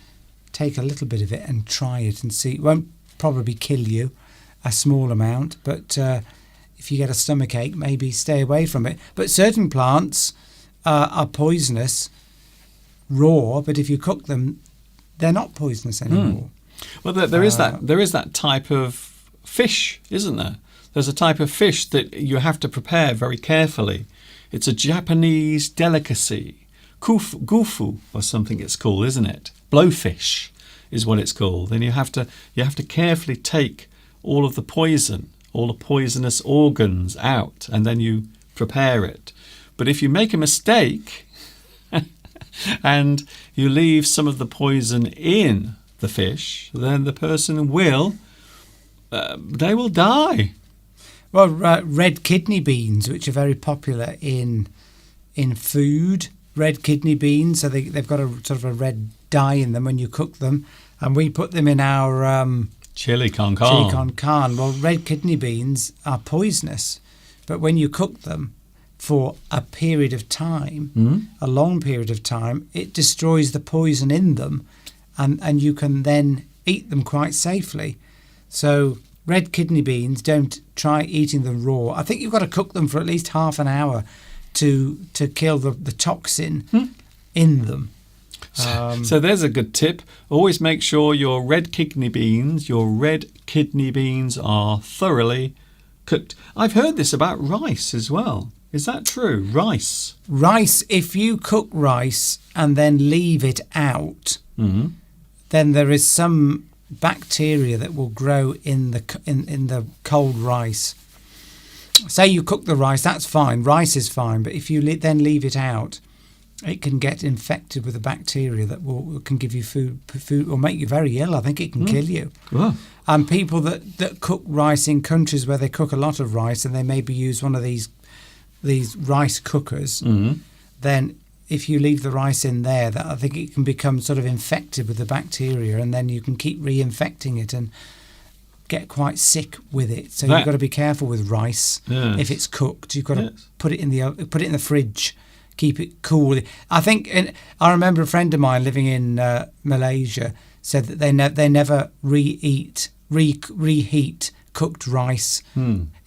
take a little bit of it and try it and see. It won't probably kill you, a small amount, but if you get a stomach ache, maybe stay away from it. But certain plants are poisonous raw, but if you cook them, they're not poisonous anymore. Well, there is that type of fish, isn't there? There's a type of fish that you have to prepare very carefully. It's a Japanese delicacy, gufu or something it's called, isn't it? Blowfish is what it's called. And you have to carefully take all of the poison, all the poisonous organs out, and then you prepare it. But if you make a mistake and you leave some of the poison in the fish, then the person will die. Well, red kidney beans, which are very popular in food, red kidney beans, so they've got a sort of a red dye in them when you cook them, and we put them in our chili con carne. Chili con carne. Well, red kidney beans are poisonous, but when you cook them for a period of time, a long period of time, it destroys the poison in them, and you can then eat them quite safely. So red kidney beans, don't try eating them raw. I think you've got to cook them for at least half an hour to kill the toxin in them. So there's a good tip. Always make sure your red kidney beans are thoroughly cooked. I've heard this about rice as well. Is that true? Rice, if you cook rice and then leave it out, then there is some bacteria that will grow in the cold rice. Say you cook the rice, that's fine. Rice is fine, but if you then leave it out, it can get infected with a bacteria that can give you food or make you very ill. I think it can kill you. Oh. And people that cook rice in countries where they cook a lot of rice and they maybe use one of these rice cookers, then if you leave the rice in there, that I think it can become sort of infected with the bacteria, and then you can keep reinfecting it and get quite sick with it. So you've got to be careful with rice. If it's cooked. You've got to put it in the fridge, keep it cool. I think I remember a friend of mine living in Malaysia said that they never reheat cooked rice.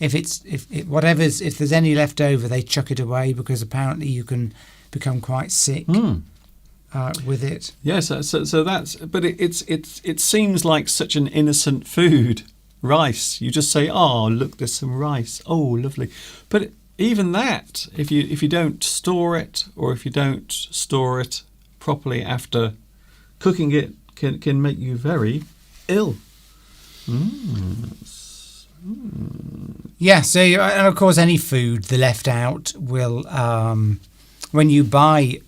If there's any left over, they chuck it away, because apparently you can become quite sick with it. Yes, so that's. But it seems like such an innocent food, rice. You just say, "Oh, look, there's some rice. Oh, lovely." But even that, if you don't store it, or if you don't store it properly after cooking it, can make you very ill. Yeah, so and of course any food the left out will when you buy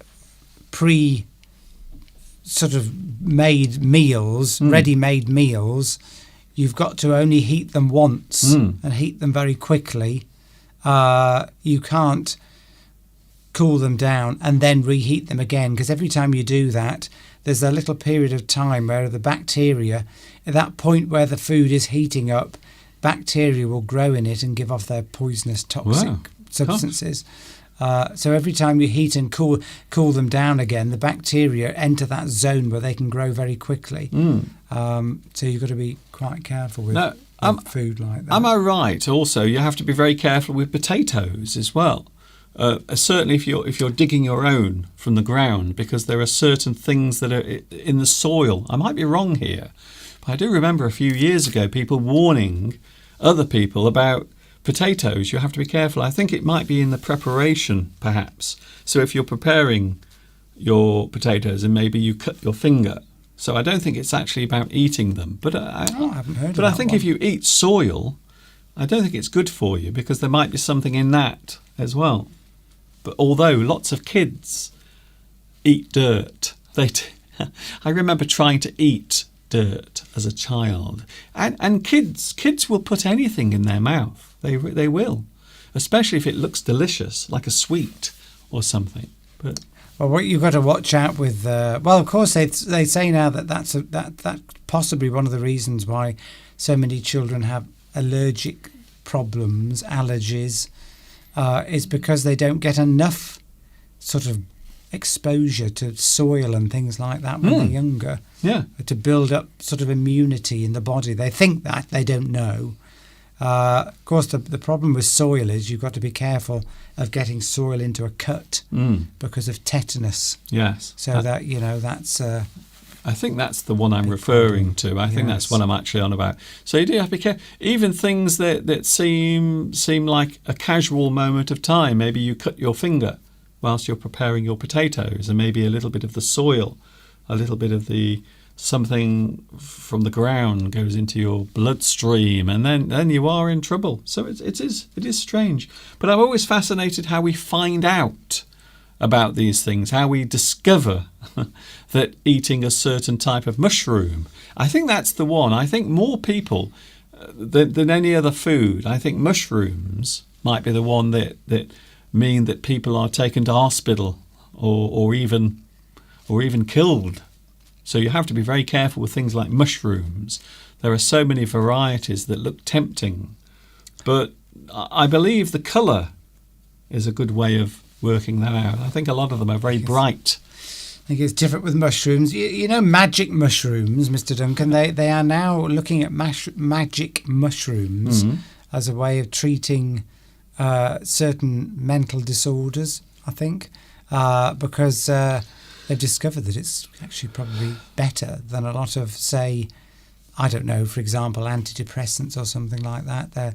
sort of made meals, ready-made meals, you've got to only heat them once and heat them very quickly. You can't cool them down and then reheat them again, because every time you do that, there's a little period of time where the bacteria, at that point where the food is heating up, bacteria will grow in it and give off their poisonous toxic substances. So every time you heat and cool them down again, the bacteria enter that zone where they can grow very quickly. So you've got to be quite careful with food like that. Am I right? Also, you have to be very careful with potatoes as well. Certainly, if you're digging your own from the ground, because there are certain things that are in the soil. I might be wrong here, but I do remember a few years ago people warning other people about potatoes. You have to be careful. I think it might be in the preparation, perhaps. So if you're preparing your potatoes and maybe you cut your finger. So I don't think it's actually about eating them. But I haven't heard of that. But I think if you eat soil, I don't think it's good for you, because there might be something in that as well. But although lots of kids eat dirt, I remember trying to eat dirt as a child, and kids will put anything in their mouth. They will, especially if it looks delicious, like a sweet or something. But Well, what you've got to watch out with, well, of course they say now that that's possibly one of the reasons why so many children have allergic problems, allergies, is because they don't get enough sort of exposure to soil and things like that when they're younger. Yeah. To build up sort of immunity in the body. They think that, they don't know. Of course, the problem with soil is you've got to be careful of getting soil into a cut because of tetanus. Yes. So that, that's... I think that's the one I'm referring to. I think that's what I'm actually on about. So you do have to be careful. Even things that seem like a casual moment of time. Maybe you cut your finger whilst you're preparing your potatoes, and maybe a little bit of the soil, a little bit of something from the ground goes into your bloodstream, and then you are in trouble. So it is strange. But I'm always fascinated how we find out about these things, how we discover that eating a certain type of mushroom. I think that's the one. I think more people than any other food, I think mushrooms might be the one that mean that people are taken to hospital or even killed. So you have to be very careful with things like mushrooms. There are so many varieties that look tempting, but I believe the colour is a good way of working that out. I think a lot of them are very bright. I think it's different with mushrooms. You know, magic mushrooms, Mr. Duncan, they are now looking at magic mushrooms as a way of treating certain mental disorders, I think, because they've discovered that it's actually probably better than a lot of, say, I don't know, for example, antidepressants or something like that. They're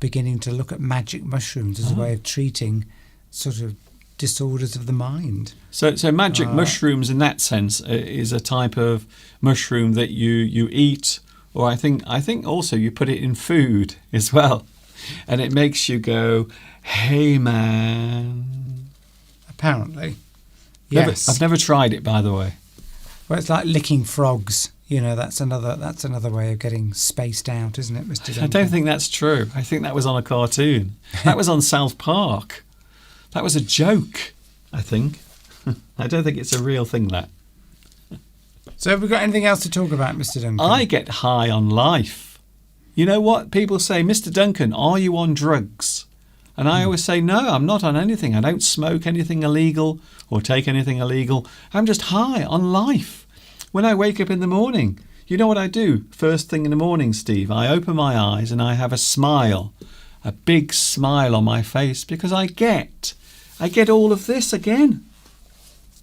beginning to look at magic mushrooms as a way of treating sort of disorders of the mind. So magic mushrooms in that sense is a type of mushroom that you eat, or I think also you put it in food as well, and it makes you go, hey man. Apparently. Yes. I've never tried it, by the way. Well, it's like licking frogs. That's another way of getting spaced out, isn't it, Mr. Duncan? I don't think that's true. I think that was on a cartoon. That was on South Park. That was a joke, I think. I don't think it's a real thing, that. So have we got anything else to talk about, Mr. Duncan? I get high on life. You know what? People say, Mr. Duncan, are you on drugs? And I always say, no, I'm not on anything. I don't smoke anything illegal or take anything illegal. I'm just high on life. When I wake up in the morning, you know what I do? First thing in the morning, Steve, I open my eyes and I have a smile, a big smile on my face, because I get all of this again.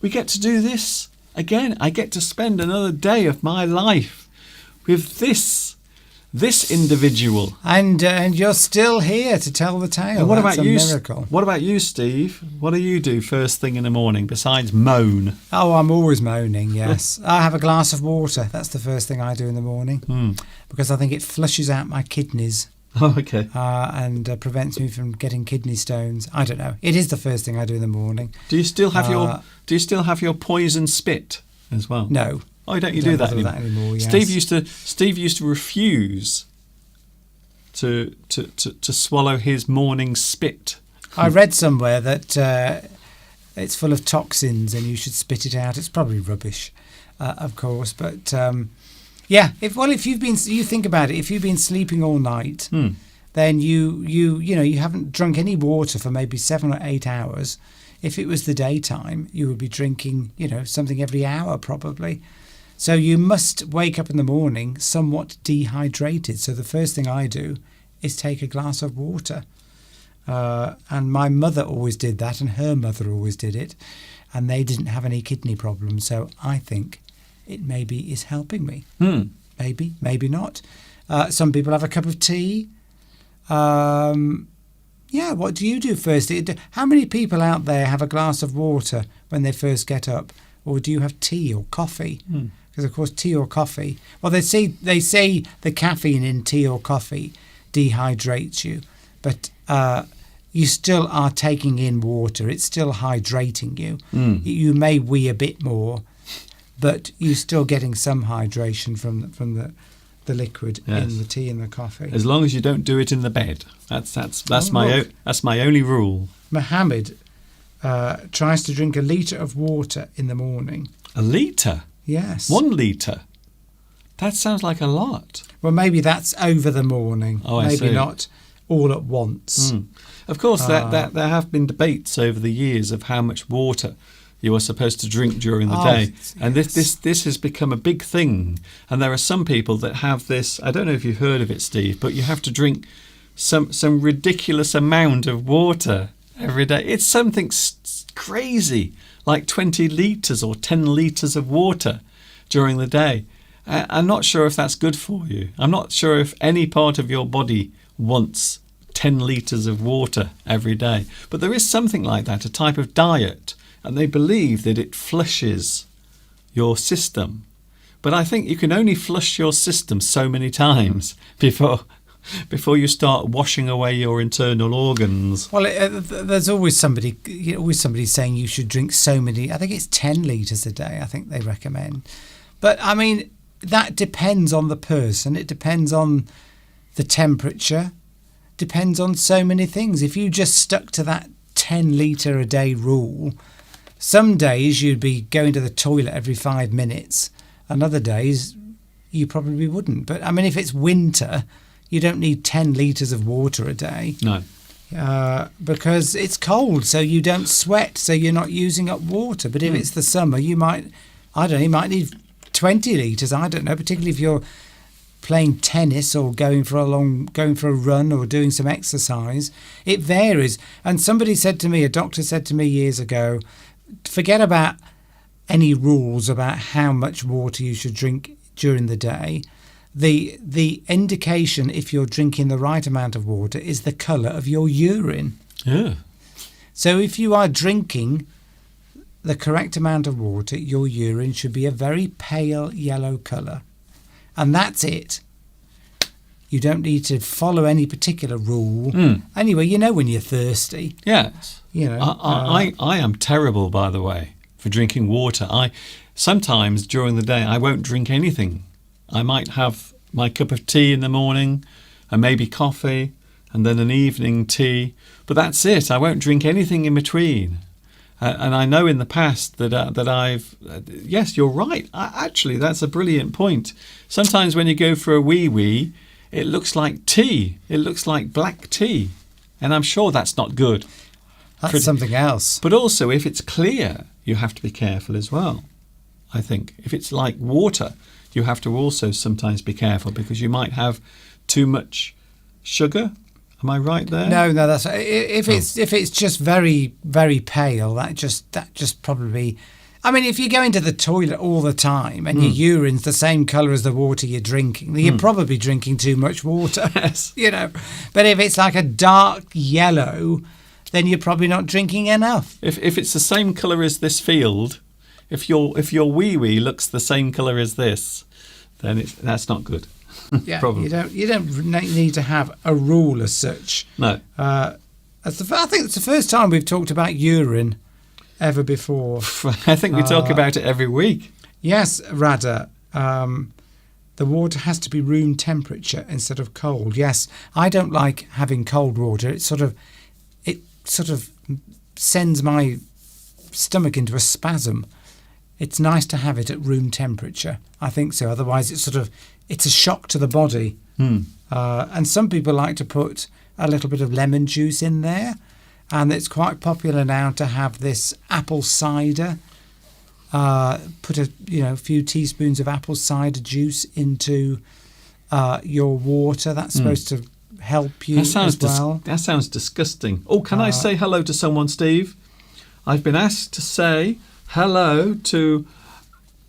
We get to do this again. I get to spend another day of my life with this individual. And you're still here to tell the tale. And what That's about a you? Miracle. What about you, Steve? What do you do first thing in the morning besides moan? Oh, I'm always moaning, yes. I have a glass of water. That's the first thing I do in the morning because I think it flushes out my kidneys. Oh, okay. And prevents me from getting kidney stones. I don't know. It is the first thing I do in the morning. Do you still have your poison spit as well? No. Oh, don't you do that anymore? Yes. Steve used to refuse to swallow his morning spit. I read somewhere that it's full of toxins and you should spit it out. It's probably rubbish, of course, but if you think about it, if you've been sleeping all night, then you haven't drunk any water for maybe 7 or 8 hours. If it was the daytime, you would be drinking, something every hour probably. So you must wake up in the morning somewhat dehydrated. So the first thing I do is take a glass of water. And my mother always did that, and her mother always did it. And they didn't have any kidney problems. So I think it maybe is helping me. Maybe, maybe not. Some people have a cup of tea. What do you do first? How many people out there have a glass of water when they first get up? Or do you have tea or coffee? Because, of course, tea or coffee... Well, they say the caffeine in tea or coffee dehydrates you, but you still are taking in water. It's still hydrating you. You may wee a bit more, but you're still getting some hydration from the liquid in the tea and the coffee. As long as you don't do it in the bed. That's my only rule. Mohammed tries to drink a litre of water in the morning. A litre? Yes. 1 litre? That sounds like a lot. Well, maybe that's over the morning. Oh, I maybe see. not all at once. Of course, that there have been debates over the years of how much water you are supposed to drink during the day, and this has become a big thing. And there are some people that have this. I don't know if you've heard of it, Steve, but you have to drink some ridiculous amount of water every day. It's something crazy, like 20 litres or 10 litres of water during the day. I'm not sure if that's good for you. I'm not sure if any part of your body wants 10 litres of water every day. But there is something like that, a type of diet, and they believe that it flushes your system. But I think you can only flush your system so many times before you start washing away your internal organs. Well, there's always somebody saying you should drink so many. I think it's 10 litres a day. I think they recommend. But I mean, that depends on the person. It depends on the temperature. Depends on so many things. If you just stuck to that 10 litre a day rule, some days you'd be going to the toilet every 5 minutes, and other days you probably wouldn't. But I mean, if it's winter, you don't need 10 litres of water a day. No. Because it's cold, so you don't sweat, so you're not using up water. But if it's the summer, you might need 20 litres. I don't know, particularly if you're playing tennis or going for a run or doing some exercise. It varies. And a doctor said to me years ago, forget about any rules about how much water you should drink during the day. The indication if you're drinking the right amount of water is the colour of your urine. Yeah. So if you are drinking the correct amount of water, your urine should be a very pale yellow colour. And that's it. You don't need to follow any particular rule. Anyway, you know when you're thirsty. Yes. You know. I am terrible, by the way, for drinking water. Sometimes during the day I won't drink anything. I might have my cup of tea in the morning and maybe coffee and then an evening tea. But that's it. I won't drink anything in between. And I know in the past that I've... yes, you're right. Actually, that's a brilliant point. Sometimes when you go for a wee-wee, it looks like tea. It looks like black tea. And I'm sure that's not good. That's something else. But also, if it's clear, you have to be careful as well, I think. If it's like water, you have to also sometimes be careful because you might have too much sugar. Am I right there? No, that's if it's just very, very pale, that just probably. I mean, if you go into the toilet all the time and your urine's the same colour as the water you're drinking, then you're probably drinking too much water. Yes. You know. But if it's like a dark yellow, then you're probably not drinking enough. If it's the same colour as this field, if your wee-wee looks the same colour as this, then that's not good. Yeah, Probably. you don't need to have a rule as such. No. I think it's the first time we've talked about urine ever before. I think we talk about it every week. Yes, Radha. The water has to be room temperature instead of cold. Yes, I don't like having cold water. It sort of sends my stomach into a spasm. It's nice to have it at room temperature. I think so. Otherwise, it's a shock to the body. And some people like to put a little bit of lemon juice in there. And it's quite popular now to have this apple cider. Put a few teaspoons of apple cider juice into your water. That's supposed to help you as well. That sounds disgusting. Oh, can I say hello to someone, Steve? I've been asked to say hello to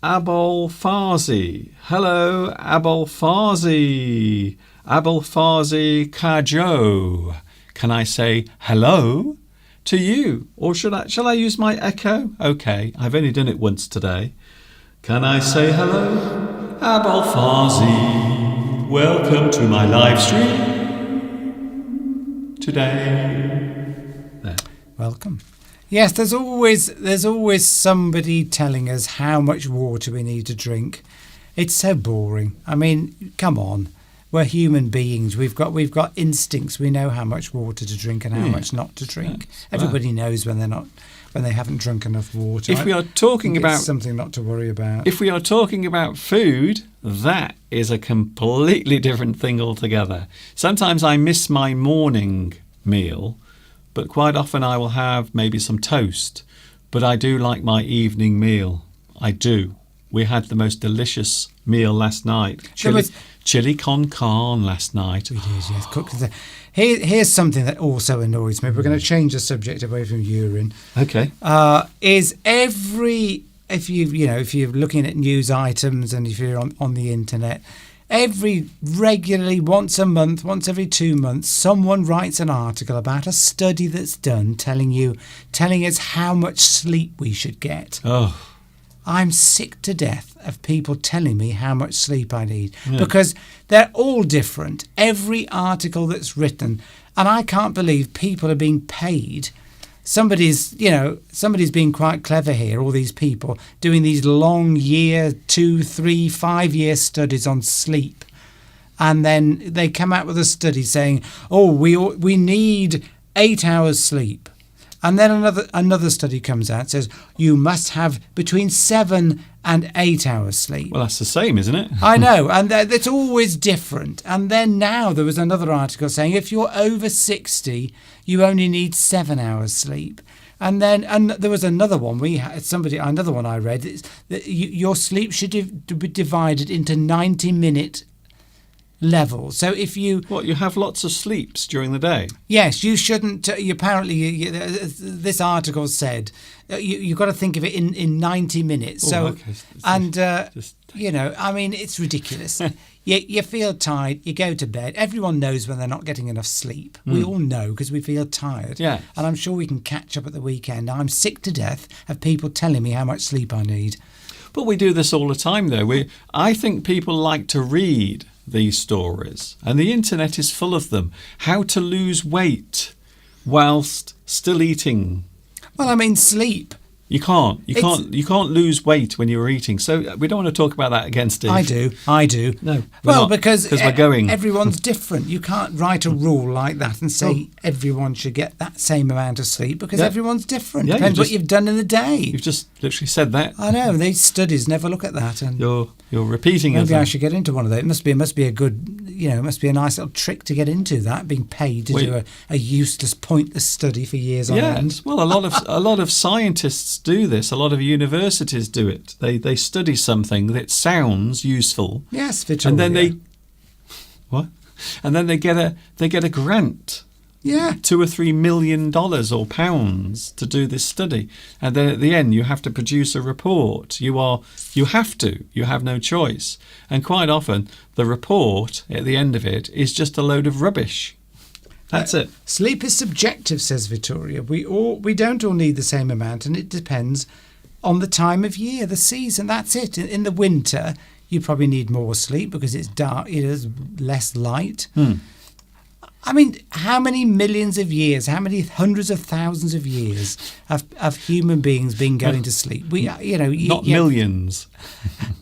Abul Farzi. Hello, Abul Farzi. Abul Farzi Kajo. Can I say hello to you? Or shall I use my echo? Okay, I've only done it once today. Can I say hello? Abul Farzi. Welcome to my live stream today. There. Welcome. Yes, there's always somebody telling us how much water we need to drink. It's so boring. I mean, come on. We're human beings. We've got instincts. We know how much water to drink and how much not to drink. Yes. Everybody knows when when they haven't drunk enough water. If we are talking about something not to worry about. If we are talking about food, that is a completely different thing altogether. Sometimes I miss my morning meal, but quite often I will have maybe some toast. But I do like my evening meal. I do. We had the most delicious meal last night. Chili con carne last night. We did, yes. Cooked. Here's something that also annoys me. We're going to change the subject away from urine. Okay. If you're looking at news items and if you're on the internet, regularly, once a month, once every 2 months, someone writes an article about a study that's done telling us how much sleep we should get. Oh. I'm sick to death of people telling me how much sleep I need because they're all different. Every article that's written, and I can't believe people are being paid. Somebody's being quite clever here, all these people doing these long 2, 3, 5 year studies on sleep. And then they come out with a study saying, we need 8 hours sleep. And then another study comes out and says you must have between 7 and 8 hours sleep. Well, that's the same, isn't it? I know, and it's always different. And then now there was another article saying if you're over 60, you only need 7 hours sleep. And there was another one. Another one I read is that your sleep should be divided into 90-minute levels. So if you have lots of sleeps during the day? Yes, you shouldn't. Apparently, this article said you've got to think of it in 90 minutes. It's ridiculous. You feel tired, you go to bed. Everyone knows when they're not getting enough sleep. We all know because we feel tired. Yeah. And I'm sure we can catch up at the weekend. I'm sick to death of people telling me how much sleep I need. But we do this all the time, though. I think people like to read these stories, and the internet is full of them. How to lose weight whilst still eating. Well, I mean, sleep. You can't lose weight when you're eating. So we don't want to talk about that again, Steve. I do. No. Because we're going. Everyone's different. You can't write a rule like that and say everyone should get that same amount of sleep because everyone's different. Yeah, Depends what you've done in the day. You've just literally said that. I know. These studies never look at that. And you're repeating it. Maybe I should get into one of those. It must be a good. It must be a nice little trick to get into that. Being paid to do a useless, pointless study for years on end. Yes. Well, a lot of scientists do this. A lot of universities do it. They study something that sounds useful. Yes, Victoria. And then they get a grant. Yeah. $2 or $3 million or pounds to do this study, and then at the end you have to produce a report. You have no choice, and quite often the report at the end of it is just a load of rubbish. That's it. Sleep is subjective, says Victoria. We don't all need the same amount, and it depends on the time of year, the season. That's it. In the winter, you probably need more sleep because it's dark. It is less light. I mean, how many millions of years, how many hundreds of thousands of years have human beings been going to sleep? Not millions.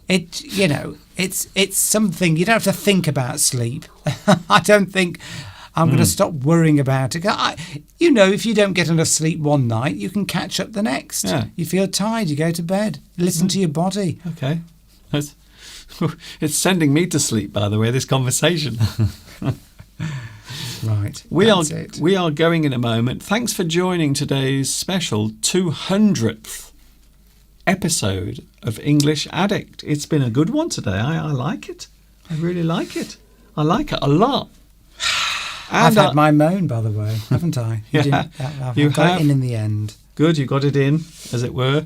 It's something you don't have to think about sleep. I don't think I'm going to stop worrying about it. If you don't get enough sleep one night, you can catch up the next. Yeah. You feel tired, you go to bed. Listen to your body. Okay. It's sending me to sleep, by the way, this conversation. Right. We are going in a moment. Thanks for joining today's special 200th episode of English Addict. It's been a good one today. I like it. I really like it. I like it a lot. I've had my moan, by the way, haven't I? You got it in the end. Good, you got it in, as it were.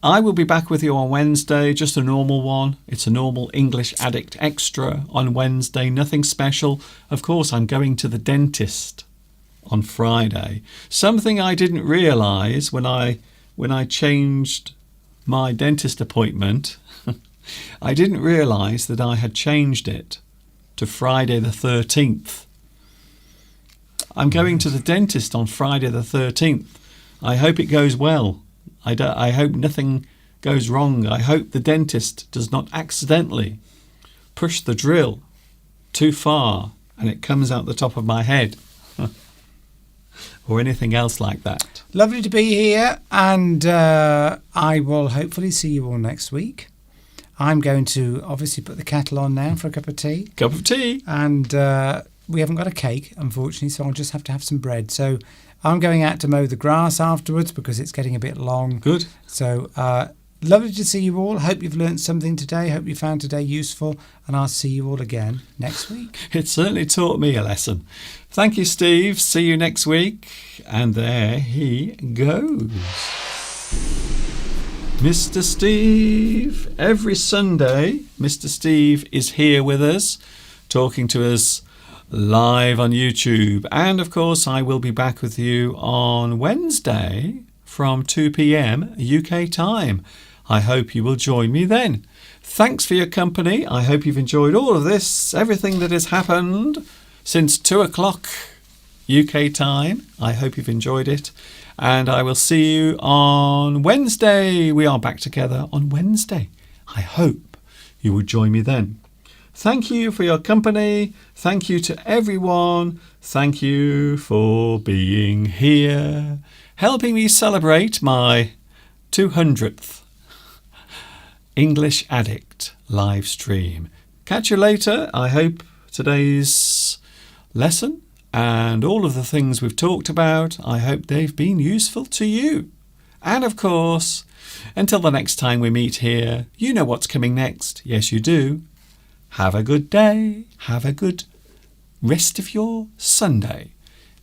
I will be back with you on Wednesday, just a normal one. It's a normal English Addict Extra on Wednesday, nothing special. Of course, I'm going to the dentist on Friday. Something I didn't realise when I changed my dentist appointment, I didn't realise that I had changed it to Friday the 13th. I'm going to the dentist on Friday the 13th. I hope it goes well. I hope nothing goes wrong. I hope the dentist does not accidentally push the drill too far and it comes out the top of my head. or anything else like that. Lovely to be here, and I will hopefully see you all next week. I'm going to obviously put the kettle on now for a cup of tea. Cup of tea. And we haven't got a cake, unfortunately, so I'll just have to have some bread. So I'm going out to mow the grass afterwards because it's getting a bit long. Good. So lovely to see you all. Hope you've learnt something today. Hope you found today useful. And I'll see you all again next week. It certainly taught me a lesson. Thank you, Steve. See you next week. And there he goes. Mr. Steve. Every Sunday, Mr. Steve is here with us, talking to us live on YouTube. And of course, I will be back with you on Wednesday from 2 p.m. UK time. I hope you will join me then. Thanks for your company. I hope you've enjoyed all of this, everything that has happened since 2 o'clock UK time. I hope you've enjoyed it. And I will see you on Wednesday. We are back together on Wednesday. I hope you will join me then. Thank you for your company. Thank you to everyone. Thank you for being here, helping me celebrate my 200th English Addict live stream. Catch you later. I hope today's lesson and all of the things we've talked about, I hope they've been useful to you. And of course, until the next time we meet here, you know what's coming next. Yes, you do. Have a good day. Have a good rest of your Sunday.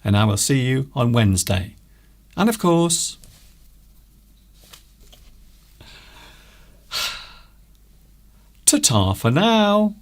And I will see you on Wednesday. And of course, ta-ta for now.